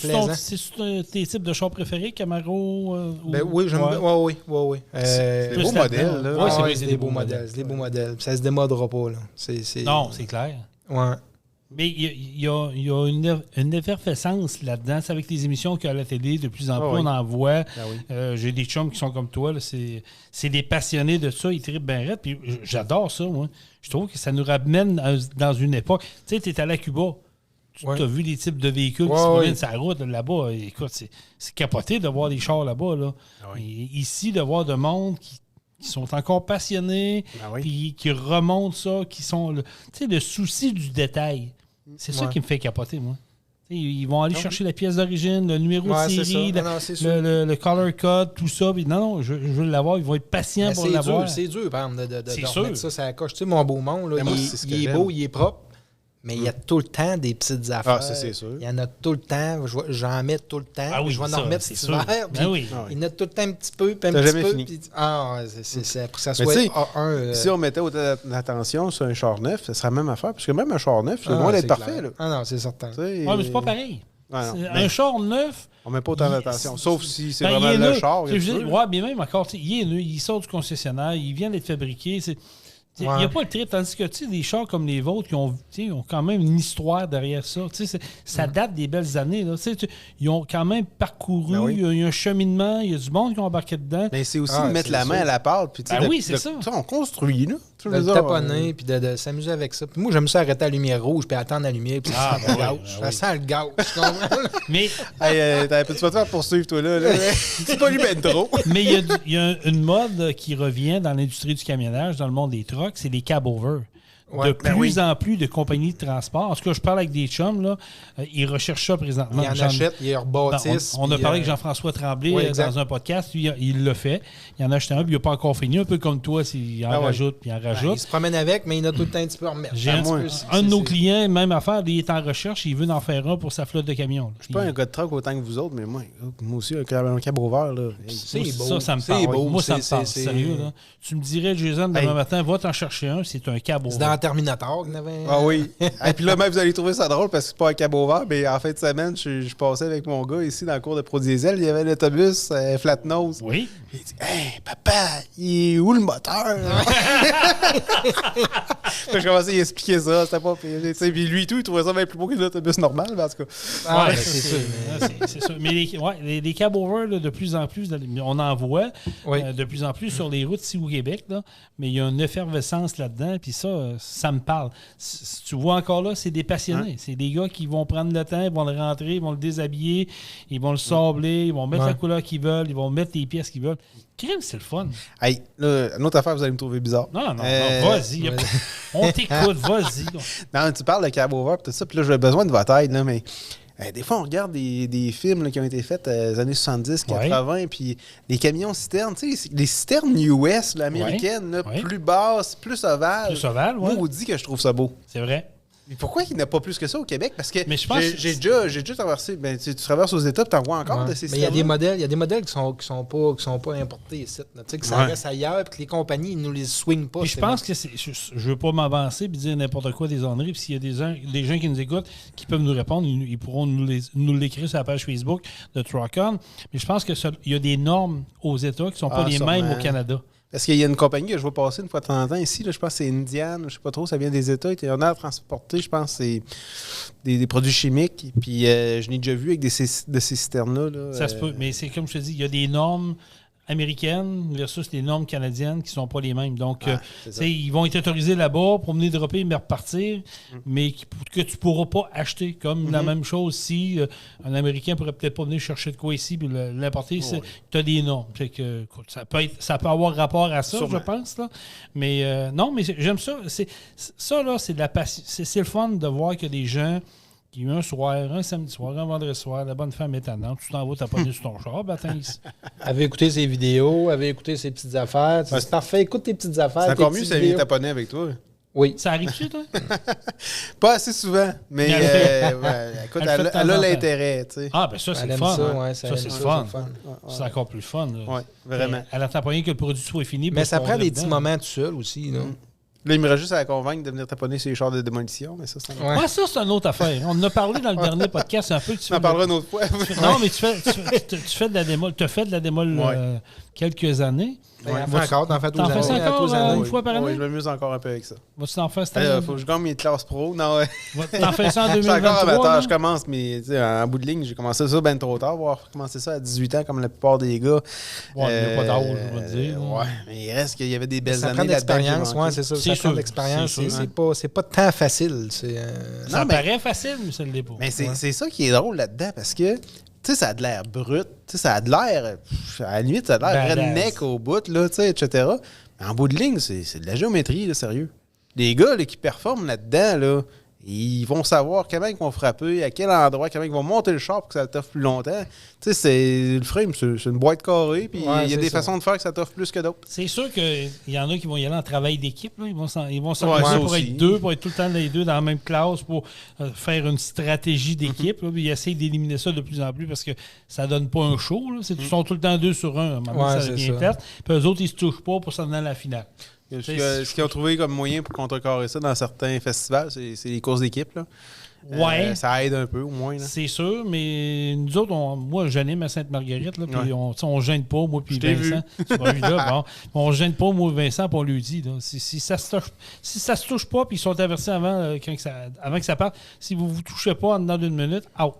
plaisant. C'est tes types de chars préférés, Camaro? Oui, j'aime bien. Oui. C'est des beaux modèles. Là. Oui, c'est des beaux modèles. C'est des beaux modèles. Ça se démodera pas. Là. Non, c'est clair. Ouais. Mais il y a une effervescence là-dedans. C'est avec les émissions qu'il y a à la télé, de plus en plus, on en voit. J'ai des chums qui sont comme toi. Là, c'est des passionnés de ça. Ils trippent bien raide. Puis j'adore ça, moi. Je trouve que ça nous ramène dans une époque. Tu sais, tu es allé à Cuba. Tu as vu les types de véhicules qui se promènent sur la route là-bas. Écoute, c'est capoté de voir des chars là-bas. Là. Ici, de voir de monde qui sont encore passionnés, puis qui remontent ça, qui sont... Tu sais, le souci du détail. C'est ça qui me fait capoter, moi. T'sais, ils vont aller chercher la pièce d'origine, le numéro de série, le color code, tout ça. Puis non, je veux l'avoir. Ils vont être patients pour l'avoir. C'est dur, par exemple, de remettre ça. Ça coche. Tu sais, mon Beaumont, là, il est beau, il est propre. Mais il y a tout le temps des petites affaires. Ah, ça, c'est sûr. Il y en a tout le temps. J'en mets tout le temps. Ah oui, je vais en remettre cet hiver. Il y en a tout le temps un petit peu. Puis un petit peu. Fini. C'est pour que ça soit A1. Si on mettait autant d'attention sur un char neuf, ça serait la même affaire. Parce que même un char neuf, c'est loin d'être parfait. Là. Ah non, c'est certain. Oui, mais c'est pas pareil. Un char neuf... On met pas autant d'attention. Sauf si c'est vraiment le char. Oui, mais même encore, il est neuf. Il sort du concessionnaire. Il vient d'être fabriqué. Il n'y a pas le trip, tandis que des chars comme les vôtres qui ont quand même une histoire derrière ça. Ça date des belles années. Là. Ils ont quand même parcouru, il y a un cheminement, il y a du monde qui ont embarqué dedans. Mais c'est aussi de mettre la main à la pâte. Puis, c'est ça. On construit. Là. De le taponner, puis de s'amuser avec ça. Puis moi, j'aime ça arrêter à la lumière rouge, puis attendre la lumière, puis ça sent le gaz. Ça sent le gaz, tu comprends? Mais... tu vas te faire poursuivre, toi, là. C'est pas lui ben trop. Mais il y a une mode qui revient dans l'industrie du camionnage, dans le monde des trucks, c'est les cab-over. De plus en plus de compagnies de transport. En tout cas, je parle avec des chums, là, ils recherchent ça présentement. Ils en achètent, ils rebâtissent. On a parlé avec Jean-François Tremblay dans un podcast. Lui, il l'a fait. Il en a acheté un, puis il n'a pas encore fini. Un peu comme toi, il en rajoute, puis il en rajoute. Il se promène avec, mais il en a tout le temps un petit peu à remettre. Un de nos clients, même affaire, il est en recherche, il veut en faire un pour sa flotte de camions. Je suis pas un gars de truck autant que vous autres, mais moi aussi, un cab-over, là. C'est beau. Ça me parle. Moi, ça me parle. Sérieux, là. Tu me dirais, Jason, demain matin, va t'en chercher un, c'est un cab-over. Terminator qu'il avait. Ah oui. Et puis là, même, vous allez trouver ça drôle parce que c'est pas un cab-over, mais en fin de semaine, je passais avec mon gars ici dans le cours de Pro Diesel. Il y avait l'autobus flat nose. Oui. Il dit hey, papa, il est où le moteur? Je commençais à lui expliquer ça. C'était pas pire. Puis lui, tout, il trouvait ça bien plus beau qu'un autobus normal. En tout cas. C'est sûr. C'est sûr. Mais les cab-over, de plus en plus, on en voit de plus en plus sur les routes ici au Québec. Là, mais il y a une effervescence là-dedans. Puis ça me parle. Tu vois encore là, c'est des passionnés. C'est des gars qui vont prendre le temps, ils vont le rentrer, ils vont le déshabiller, ils vont le sabler, ils vont mettre la couleur qu'ils veulent, ils vont mettre les pièces qu'ils veulent. Crème, c'est le fun. Hey, là, une autre affaire, vous allez me trouver bizarre. Non, vas-y. On t'écoute, vas-y. Non, tu parles de cab-over et tout ça, puis là, j'ai besoin de votre aide, là, mais des fois, on regarde des films là, qui ont été faits dans les années 70, 80, puis des camions-citernes, tu sais, les citernes US, américaines, plus basses, plus ovales. Plus ovales, Moi, on dit que je trouve ça beau. C'est vrai. Mais pourquoi il n'y en a pas plus que ça au Québec? Parce que j'ai déjà traversé. Ben, tu traverses aux États, tu en vois encore de ces mais il y a des modèles qui sont pas importés ici. Tu sais, que ça reste ailleurs et que les compagnies ils nous les swingent pas. Puis je pense que je veux pas m'avancer et dire n'importe quoi des onneries. Puis s'il y a des gens qui nous écoutent qui peuvent nous répondre, ils pourront nous l'écrire sur la page Facebook de Truck On. Mais je pense qu'il y a des normes aux États qui ne sont pas les mêmes au Canada. Parce qu'il y a une compagnie que je vois passer une fois de temps en temps ici, là, je pense que c'est Indian, je ne sais pas trop, ça vient des États. Il y en a à transporter, je pense que c'est des produits chimiques. Puis je l'ai déjà vu avec de ces citernes-là. Là, ça se peut, mais c'est comme je te dis, il y a des normes américaines versus les normes canadiennes qui ne sont pas les mêmes. Donc, ils vont être autorisés là-bas pour venir dropper mais repartir, mais que tu ne pourras pas acheter. Comme la même chose si un Américain ne pourrait peut-être pas venir chercher de quoi ici et l'importer. Tu as des normes. Fait que, écoute, ça peut avoir rapport à ça, je pense. Là. Mais non, mais j'aime ça. Ça, là, c'est de la passion. C'est le fun de voir qu'il y a des gens Il y a eu un soir, un samedi soir, un vendredi soir, la bonne femme est tannante, tu t'en vas taponner sur ton char, Avait écouté ses vidéos, avait écouté ses petites affaires. C'est parfait, écoute tes petites affaires. C'est encore tes mieux petites si elle vient vidéos. taponner avec toi. Oui. Ça arrive-tu, toi? Pas assez souvent, mais écoute, Elle le fait de elle temps a en temps. l'intérêt, tu sais. Ah, ben ça, c'est Elle le aime fun. ça, hein. ouais, Ça, elle c'est aime le ça, fun. c'est le fun. C'est encore plus le fun. là. Oui, vraiment. Elle attend pas rien que le produit soit fini. Mais pour ça se prend fondre des petits dedans. moments tout seul aussi. Là. Là, il me reste juste à la convaincre de venir taponner sur les chars de démolition, mais ça, c'est un... Ouais. Ouais, ça, c'est une autre affaire. On en a parlé dans le dernier podcast. C'est un peu que tu On en fais parlera une autre fois. Non, mais tu fais de la démol. Tu as fait de la démol quelques années. Ben, t'en fais encore, t'en fais T'en fais ça encore, tous les années. une fois par année? Oui, je m'amuse encore un peu avec ça. Vas-tu t'en faire cette année? Faut que je gagne mes classes pro. Non, ouais. T'en fais ça en Je suis encore 2023? amateur, là? je commence, mais tu sais, en bout de ligne, j'ai commencé ça bien trop tard, avoir commencé ça à 18 ans, comme la plupart des gars. Ouais, il n'y a pas d'âge, je vais te dire. Ouais, mais il reste qu'il y avait des belles Ça années prend de là-dedans. l'expérience, ouais, c'est ça. C'est Ça sûr, prend de l'expérience. c'est sûr. C'est pas tant facile. Ça Non, mais- paraît facile, mais ça ne l'est pas. Mais c'est ça qui est drôle là-dedans, parce que, tu sais, ça a de l'air brut, tu sais, ça a de l'air, à la limite, ça a de l'air Badass. redneck au bout, là, tu sais, etc. Mais en bout de ligne, c'est de la géométrie, là, sérieux. Les gars là, qui performent là-dedans, là, ils vont savoir comment ils vont frapper, à quel endroit, comment ils vont monter le char pour que ça t'offre plus longtemps. Tu sais, le frame, c'est une boîte carrée, puis Ouais, il y a c'est des ça. façons de faire que ça t'offre plus que d'autres. C'est sûr qu'il y en a qui vont y aller en travail d'équipe. Là. Ils vont Ouais, s'organiser ça pour aussi. être deux, pour être tout le temps les deux dans la même classe, pour faire une stratégie d'équipe. là. Puis ils essayent d'éliminer ça de plus en plus parce que ça donne pas un show. Là. Ils sont tout le temps 2 sur 1. À un moment donné, Ouais, ça c'est devient ça. plate. Puis eux autres, ils se touchent pas pour s'en aller à la finale. Ce qu'ils ont trouvé comme moyen pour contrecarrer ça dans certains festivals, c'est les courses d'équipe, là. Ouais. Ça aide un peu, au moins, là. C'est sûr, mais nous autres, moi, j'anime à Sainte-Marguerite, là, puis Ouais. on gêne pas, moi, puis Je t'ai Vincent. Tu m'as vu là, bon. On gêne pas, moi, Vincent, puis on lui dit, là, si ça se touche pas, puis ils sont avertis avant que ça parte, si vous vous touchez pas en dedans d'une minute, out.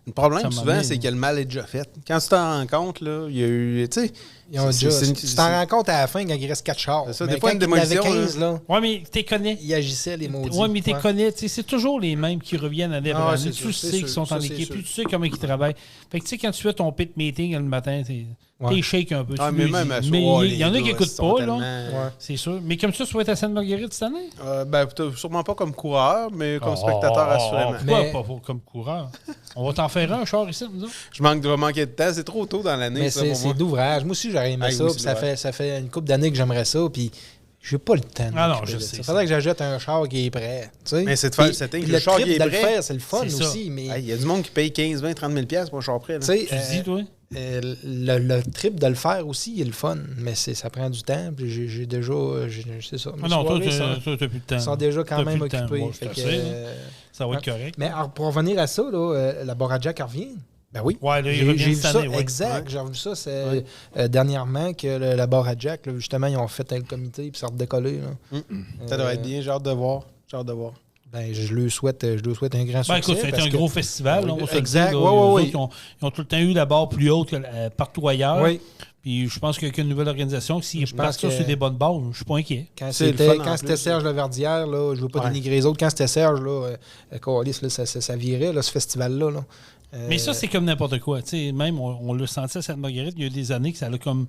Le problème, Ça souvent, m'amène. c'est que le mal est déjà fait. Quand tu t'en rends compte, là, il y a eu, tu sais... Ils ont c'est- déjà, c'est une- tu t'en rends compte à la fin quand il reste 4 chars. C'est ça, Mais des fois, quand une il y en avait démolition, 15, là, Ouais, mais t'es connais. ils agissaient, les maudits. Ouais, mais t'es connais. Tu sais, c'est toujours les mêmes qui reviennent année Ah, après année. c'est Tu sûr, sais c'est qu'ils sûr, sont ça, en c'est équipe, sûr. puis tu sais comment ils travaillent. Fait que tu sais, quand tu fais ton pit meeting le matin, t'es shake un peu. Ah, tu mais le même dis. à Mais soir, il y en a les qui gars, n'écoutent sont pas, là. tellement- Ouais. C'est sûr. Mais comme ça, tu vas être à Sainte-Marguerite cette année? Sûrement pas comme coureur, mais comme Oh, spectateur, assurément. Pourquoi Mais- pas comme coureur? On va t'en faire un char ici, nous autres? Je vais manquer de temps. C'est trop tôt dans l'année, Mais ça, pour c'est moi. d'ouvrage. Moi aussi, j'aurais aimé Ah, ça. oui, Puis c'est ça fait une couple d'années que j'aimerais ça. Puis j'ai pas le temps. de Ah non, m'occuper je de sais, ça. Faudrait que j'achète un char qui est prêt. Tu sais. Mais c'est de faire Puis- le setting, puis le char trip qui est de le prêt. faire, c'est le fun C'est ça. aussi. Mais Il y a du monde qui paye 15, 20, 30 000 $ pour un char prêt. là. tu sais, Tu dis, toi? le trip de le faire aussi, il est le fun. Mais ça prend du temps. Puis j'ai déjà. C'est ça. Ah mes non, toi, soirées t'as plus de temps. sont déjà quand T'as même plus le temps. occupés. Moi, Fait je que, sais, ça va être correct. mais alors, pour revenir à ça, là, la Borajack revient. Ben oui. Ouais, là, il J'ai revient vu cette ça, année, ouais. exact. Ouais. J'ai revu ça dernièrement que la Borajack, là, justement, ils ont fait un comité puis ça a redécollé. Là. Ça doit être bien. J'ai hâte de voir. J'ai hâte de voir. Ben, je lui souhaite un grand succès. Ben écoute, ça a été parce un que- gros festival. là, on va se le Exact, dire, ouais, là. ouais, Eux ouais. autres, ils ont tout le temps eu la barre plus haute que partout ailleurs. Oui. Puis je pense qu'avec une nouvelle organisation, s'ils Je pense partent ça que- sur des bonnes bases, je suis pas inquiet. Quand C'est le c'était fun en plus, Serge Leverdière, là, je ne veux pas Ouais. dénigrer les autres, quand c'était Serge, là, Coalis, là, ça virait, là, ce festival-là. Là. Mais ça, c'est comme n'importe quoi. Tu sais, même, on l'a senti à Sainte-Marguerite, il y a eu des années que ça a comme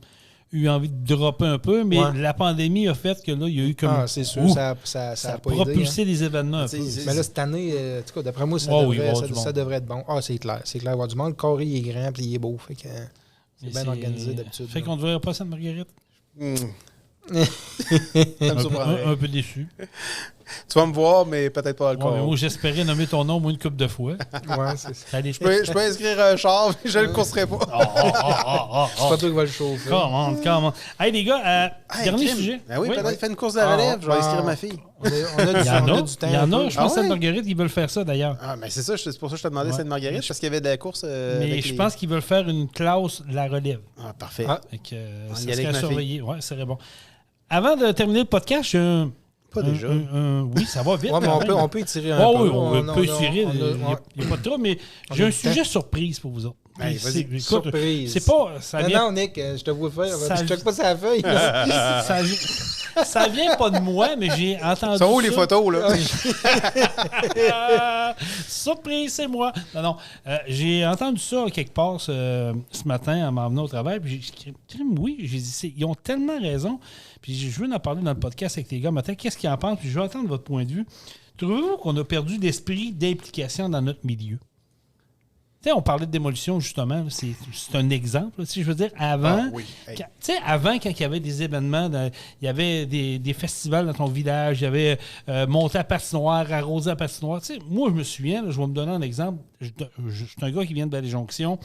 eu envie de dropper un peu, mais Ouais. la pandémie a fait que là, il y a eu comme... Ah, c'est sûr, Ouh, ça ça a a pas aidé. propulsé les événements un peu. Mais là, cette année, en tout cas, d'après moi, ça, Oh oui, devrait, il va y avoir du ça monde. devrait être bon. Ah, c'est clair. C'est clair, il va y avoir du monde. Le carré, il est grand, puis il est beau. Fait que, c'est Mais bien organisé d'habitude. Fait là. qu'on ne devrait pas Sainte-Marguerite. Ça me surprendrait. Un peu déçu. Tu vas me voir, mais peut-être pas dans le Ouais, mais corps. moi, j'espérais nommer ton nom au moins une couple de fois. Ouais, c'est Ça allait- Je peux inscrire un char, mais je le courserai pas. c'est pas toi qui va le chauffer. Comment? Hey, les gars, Hey, dernier crime. sujet. Ben oui, Oui. peut-être faire une course de relève. Je vais Ah, inscrire ah. ma fille. On a Il y en on a a, du temps. il y en un a. peu. Je pense Ah que ouais? Sainte-Marguerite, ils veulent faire ça d'ailleurs. Ah, mais c'est ça, c'est pour ça que je te demandais Ouais. Sainte-Marguerite, parce qu'il y avait de la course. Mais avec je les- pense qu'ils veulent faire une classe de la relève. Ah, parfait. Ah. Fait que, On ça y allait serait à avec ma surveiller. Ouais, ça serait bon. Avant de terminer le podcast, j'ai un. Pas déjà. Oui, ça va vite. Ouais, mais quand on même. peut étirer un Ah peu. oui, on peut tirer. Il on n'y a pas de trop, mais on j'ai a un du sujet temps. surprise pour vous autres. Hey, Puis vas-y. c'est- écoute, Surprise. C'est pas. Ça Non, vient, non, Nick, je te vois faire. Ça- Je check pas sa feuille. ça vient pas de moi, mais j'ai entendu. Sont où les ça. photos, là? Surprise, c'est moi. Non. J'ai entendu ça quelque part ce matin en m'en venant au travail. Puis j'ai dit, oui, j'ai dit, ils ont tellement raison. Puis je veux en parler dans le podcast avec les gars matin. Qu'est-ce qu'ils en pensent? Puis je veux entendre votre point de vue. Trouvez-vous qu'on a perdu l'esprit d'implication dans notre milieu? Tu sais, on parlait de démolition, justement. C'est un exemple. Si je veux dire, avant, avant, quand il y avait des événements, il y avait des festivals dans ton village, il y avait monter à patinoire, arroser à patinoire. Tu sais, moi, je me souviens, là, je vais me donner un exemple. Je suis un gars qui vient de Vallée-Jonction.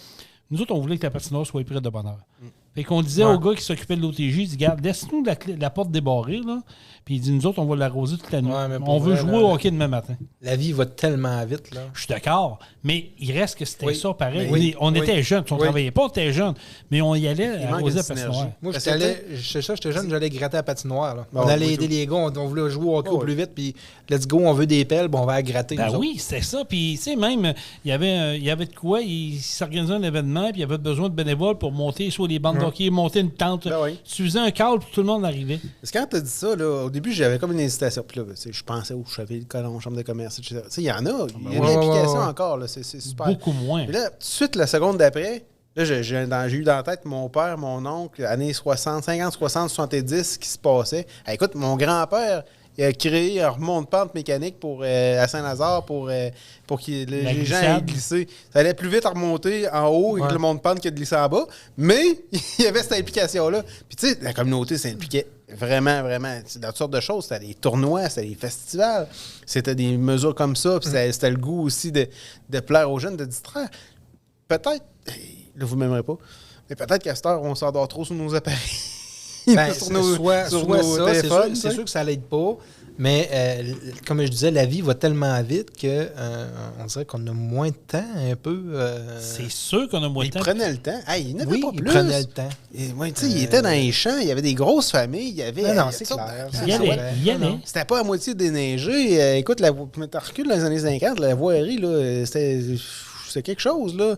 Nous autres, on voulait que la patinoire soit près de bonne heure. Fait qu'on disait au gars qui s'occupait de l'OTJ, il dit, regarde, laisse-nous la porte débarrée, là. Puis il dit, nous autres, on va l'arroser toute la nuit. On veut jouer au hockey demain matin. La vie va tellement vite, là. Je suis d'accord, mais il reste que c'était ça pareil. Oui. On était jeunes, on ne travaillait pas, on était jeunes, mais on y allait arroser à patinoire. Moi, j'étais jeune, j'allais gratter à patinoire. Là. On allait aider les gars, on voulait jouer au hockey au plus vite, puis let's go, on veut des pelles, on va gratter. Ben oui, c'était ça. Puis, tu sais, même, il y avait de quoi, il s'organisait un événement, puis il y avait besoin de bénévoles pour monter sur les bandes de hockey, monter une tente. Tu faisais un câble, puis tout le monde arrivait. Parce que quand tu as dit ça, là, au début, j'avais comme une hésitation. Puis là, je pensais au chevalier de colon, chambre de commerce, etc. Il y en a. Il y a une implication encore. Là, c'est super. Beaucoup moins. Puis là, tout de suite, la seconde d'après, là, j'ai eu dans la tête mon père, mon oncle, années 60, 50, 60, 70, qui se passait. Écoute, mon grand-père, il a créé un remont-de-pente mécanique à Saint-Lazare pour que les gens aient glissé. Ça allait plus vite à remonter en haut avec le monte-pente que de glisser en bas. Mais il y avait cette implication-là. Puis tu sais, la communauté s'impliquait vraiment, vraiment. Dans toutes sortes de choses. C'était des tournois, c'était des festivals. C'était des mesures comme ça. Puis c'était le goût aussi de plaire aux jeunes, de distraire. Peut-être, là, vous ne m'aimerez pas, mais peut-être qu'à cette heure, on s'endort trop sur nos appareils. Sur nos téléphones. C'est sûr que ça l'aide pas. Mais comme je disais, la vie va tellement vite qu'on dirait qu'on a moins de temps un peu. C'est sûr qu'on a moins de temps. Il prenait le temps. Il n'avait pas plus. Il prenait le temps. Il était dans les champs, il y avait des grosses familles. Il y avait. Non, c'est clair. Il y allait. C'était pas à moitié déneigé. Écoute, tu recules dans les années 50, la voirie, là, c'était quelque chose, là.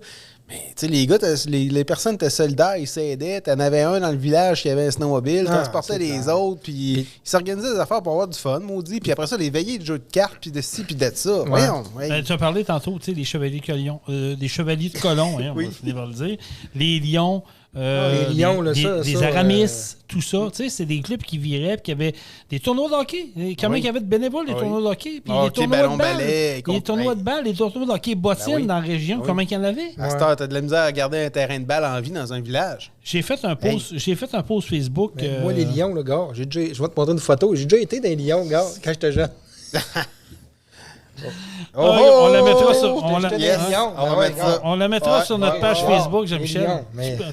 Mais, tu sais, les gars, les personnes étaient solidaires, ils s'aidaient. T'en avais un dans le village qui avait un snowmobile, transportait les autres, puis ils s'organisaient des affaires pour avoir du fun, maudit. Puis après ça, les veillées de jeux de cartes, puis de ci, puis de ça. Voyons. Tu as parlé tantôt, tu sais, des chevaliers de colons, on va finir par le dire. Les lions. Les lions, des Aramis, tout ça. Tu sais, c'est des clubs qui viraient, puis qui avaient des tournois de hockey. Combien il y avait de bénévoles, les tournois de hockey? Puis les tournois de balle. Les tournois de balle, les tournois de hockey bottines dans la région. Combien il y en avait? À cette heure, t'as de la misère à garder un terrain de balle en vie dans un village. J'ai fait un post Facebook. Moi, les lions, le gars, je vais te montrer une photo. J'ai déjà été dans les lions, gars, quand j'étais jeune. On la mettra sur notre page Facebook, Jean-Michel.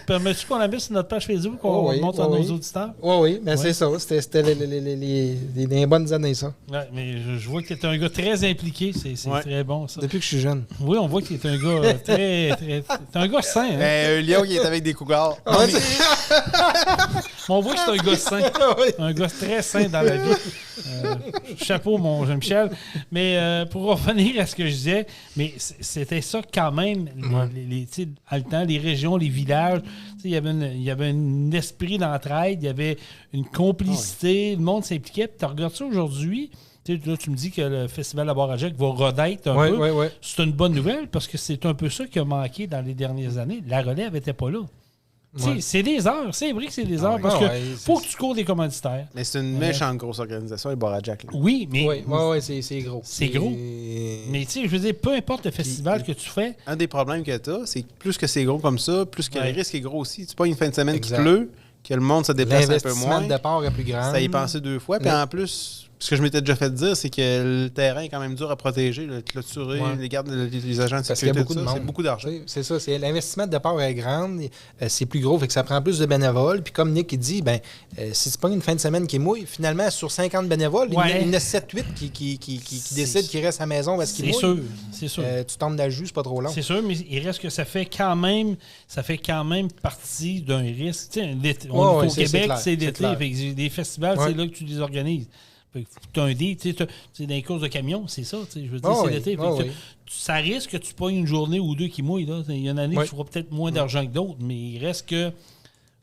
Permets-tu qu'on la mette sur notre page Facebook, qu'on montre à nos auditeurs? Oui, mais c'est ça. C'était les bonnes années, ça. Ouais, mais je vois que tu es un gars très impliqué. C'est très bon, ça. Depuis que je suis jeune. Oui, on voit que tu es un gars très... T'es un gars sain. Un lion qui est avec des cougars. On voit que c'est un gars sain. Un gars très sain dans la vie. Chapeau, mon Jean-Michel. Mais pour revenir à ce que je disais, mais c'était ça quand même, à le temps, les régions, les villages, il y avait un esprit d'entraide, il y avait une complicité, le monde s'impliquait. Puis tu regardes ça aujourd'hui, là, tu me dis que le festival à Bar-à-Jacques va redaître un peu. Ouais. C'est une bonne nouvelle parce que c'est un peu ça qui a manqué dans les dernières années. La relève n'était pas là. C'est des heures, c'est vrai que c'est des heures parce que faut que tu cours des commanditaires. Mais c'est une méchante grosse organisation, les Bar-à-Jacques. Oui, mais. Oui, c'est gros. C'est gros. Mais tu sais, je veux dire, peu importe le festival que tu fais. Un des problèmes que tu as, c'est que plus que c'est gros comme ça, plus que le risque est gros aussi. Tu pas une fin de semaine qui pleut, que le monde se déplace un peu moins. L'investissement de départ est plus grand. Ça y est pensé 2 fois. Puis en plus, ce que je m'étais déjà fait dire, c'est que le terrain est quand même dur à protéger, le clôturer, les gardes, les agents de sécurité. Parce qu'il y a beaucoup de monde. C'est beaucoup d'argent. C'est ça. L'investissement de départ est grand, c'est plus gros, fait que ça prend plus de bénévoles. Puis comme Nick il dit, si c'est pas une fin de semaine qui mouille, finalement, sur 50 bénévoles, il y en a 7-8 qui décident qu'ils restent à la maison parce qu'ils mouillent. C'est sûr. Tu tombes dans le jus, c'est pas trop long. C'est sûr, mais il reste que ça fait quand même partie d'un risque. Au Québec, c'est l'été. Des festivals, c'est là que tu les organises. Tu as un dé, tu sais, dans les courses de camion, c'est ça, je veux dire, c'est l'été. Ça risque que tu pognes une journée ou deux qui mouillent. Là. Il y a une année que tu feras peut-être moins d'argent que d'autres, mais il reste que,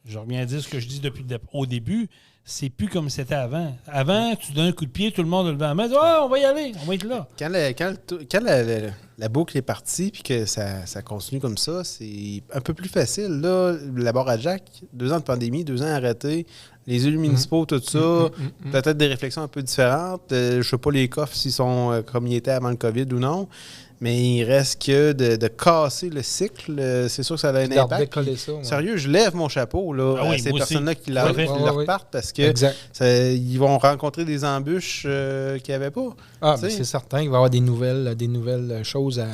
je reviens à dire ce que je dis depuis au début, c'est plus comme c'était avant. Avant, tu donnes un coup de pied, tout le monde levait la main, on va y aller, on va être là. Quand la boucle est partie puis que ça continue comme ça, c'est un peu plus facile. Là, la barre à Jack, 2 ans de pandémie, 2 ans arrêtés, les élus municipaux, tout ça, peut-être des réflexions un peu différentes. Je sais pas les coffres s'ils sont comme ils étaient avant le COVID ou non. Mais il reste que de casser le cycle. C'est sûr que ça a un impact. Sérieux, je lève mon chapeau là, à ces personnes-là qui leur repartent parce que ils vont rencontrer des embûches qu'il n'y avait pas. Mais c'est certain qu'il va y avoir des nouvelles choses à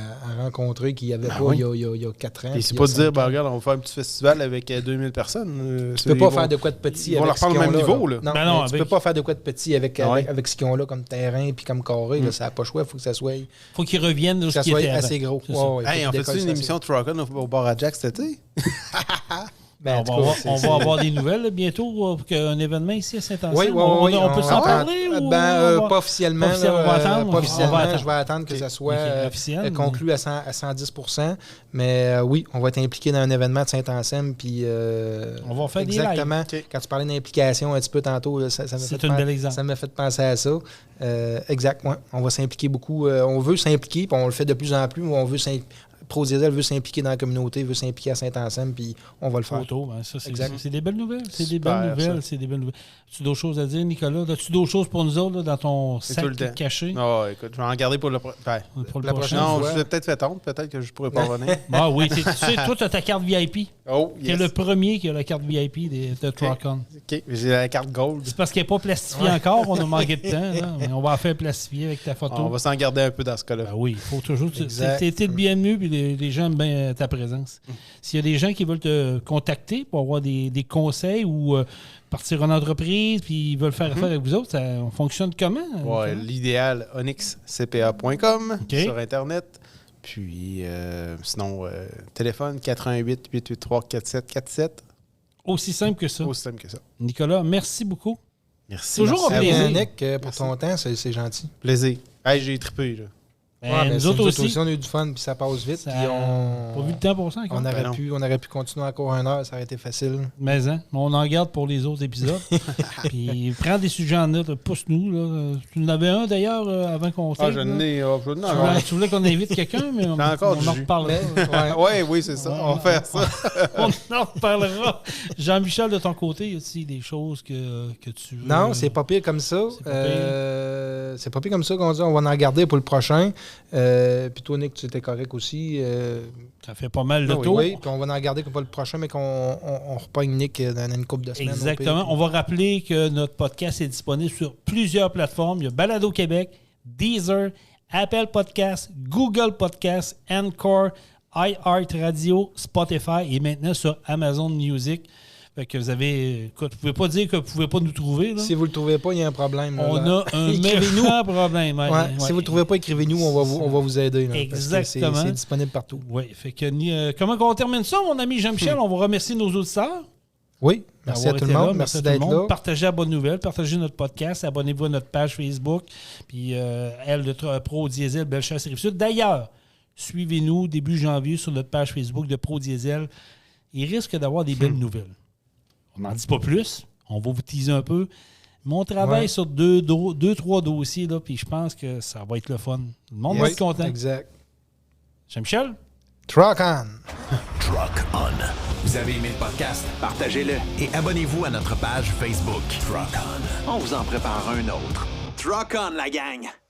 rencontrer qu'il n'y avait pas il y a 4 ans. Et c'est pas de dire, regarde, on va faire un petit festival avec 2000 personnes. Tu peux pas faire de quoi de petit. Ils vont leur parler au même niveau. Là. Non, tu peux pas faire de quoi de petit avec ce qu'ils ont là comme terrain puis comme carré. Ça n'a pas le choix. Il faut que ça soit... faut qu'ils reviennent de ce qui était assez gros. On fait une émission de Truck On au bar à Jack cet été? On va avoir des nouvelles bientôt pour un événement ici à Saint-Anselme. Oui, on peut s'en parler? Pas officiellement. Pas officiellement. Je vais attendre que ça soit conclu à 110%. Mais oui, on va être impliqué dans un événement de Saint-Anselme. Puis, on va faire exactement. des lives. Quand tu parlais d'implication un petit peu tantôt, ça m'a fait penser à ça. Exact. Ouais. On va s'impliquer beaucoup. On veut s'impliquer, puis on le fait de plus en plus. On veut ProDiesel veut s'impliquer dans la communauté, veut s'impliquer à Saint-Anselme, puis on va le faire. C'est des belles nouvelles. C'est des belles nouvelles. As-tu d'autres choses à dire, Nicolas? As-tu d'autres choses pour nous autres là, dans ton sac caché? Oh, écoute, je vais en garder pour le prochain. Non, je l'ai peut-être fait honte. Peut-être que je pourrais pas revenir. Ah oui, tu sais, toi, tu as ta carte VIP. Oh, yes. Tu es le premier qui a la carte VIP de Truck On. OK, j'ai la carte Gold. C'est parce qu'elle n'est pas plastifiée encore. On a manqué de temps. Là, mais on va la faire plastifier avec ta photo. On va s'en garder un peu dans ce cas-là. Ben oui, il faut toujours... Tu es le bienvenu, puis les gens aiment bien ta présence. S'il y a des gens qui veulent te contacter pour avoir des conseils ou partir en entreprise, puis ils veulent faire affaire avec vous autres, ça fonctionne comment? Ouais, l'idéal, onyxcpa.com sur Internet. Puis, sinon, téléphone 418-883-4747. Aussi simple que ça. Aussi simple que ça. Nicolas, merci beaucoup. Merci. Toujours un plaisir. Nick, pour ton temps, c'est gentil. Plaisir. Hey, j'ai trippé, là. Nous autres aussi. On a eu du fun, puis ça passe vite. Pas vu le temps pour ça. On aurait pu continuer encore 1 heure, ça aurait été facile. Mais on en garde pour les autres épisodes. Puis prends des sujets en note, pousse-nous. Tu en avais un d'ailleurs avant qu'on fasse. Tu voulais qu'on invite quelqu'un, mais on en reparlera. Oui, c'est ça. On va faire ça. On en reparlera. Jean-Michel, de ton côté, y a-t-il des choses que tu veux? Non, c'est pas pire comme ça. C'est pas pire comme ça qu'on dit. On va en garder pour le prochain. Puis toi, Nick, tu étais correct aussi. Ça fait pas mal de tours. Oui, puis on va en garder pas le prochain, mais qu'on repogne Nick dans une couple de semaines. Exactement. On va rappeler que notre podcast est disponible sur plusieurs plateformes. Il y a Balado Québec, Deezer, Apple Podcasts, Google Podcasts, Encore, iHeartRadio, Spotify et maintenant sur Amazon Music. Fait que vous avez. Écoute, vous ne pouvez pas dire que vous ne pouvez pas nous trouver. Là. Si vous ne le trouvez pas, il y a un problème. On a un méchant problème. Si vous ne le trouvez pas, écrivez-nous, on va vous aider. Là, exactement. C'est disponible partout. Oui. Fait que comment on termine ça, mon ami Jean-Michel? On va remercier nos auditeurs. Oui. Merci à tout le monde. Merci d'être là. Partagez la bonne nouvelle. Partagez notre podcast. Abonnez-vous à notre page Facebook. Puis elle de ProDiesel, Bellechasse Rive-Sud. D'ailleurs, suivez-nous début janvier sur notre page Facebook de ProDiesel. Il risque d'avoir des belles nouvelles. On n'en dit pas plus. On va vous teaser un peu. Mais on travaille sur 2-3 dossiers, là, puis je pense que ça va être le fun. Le monde va être content. Exact. Jean-Michel? Truck On. Truck On. Vous avez aimé le podcast? Partagez-le et abonnez-vous à notre page Facebook. Truck On. On vous en prépare un autre. Truck On, la gang!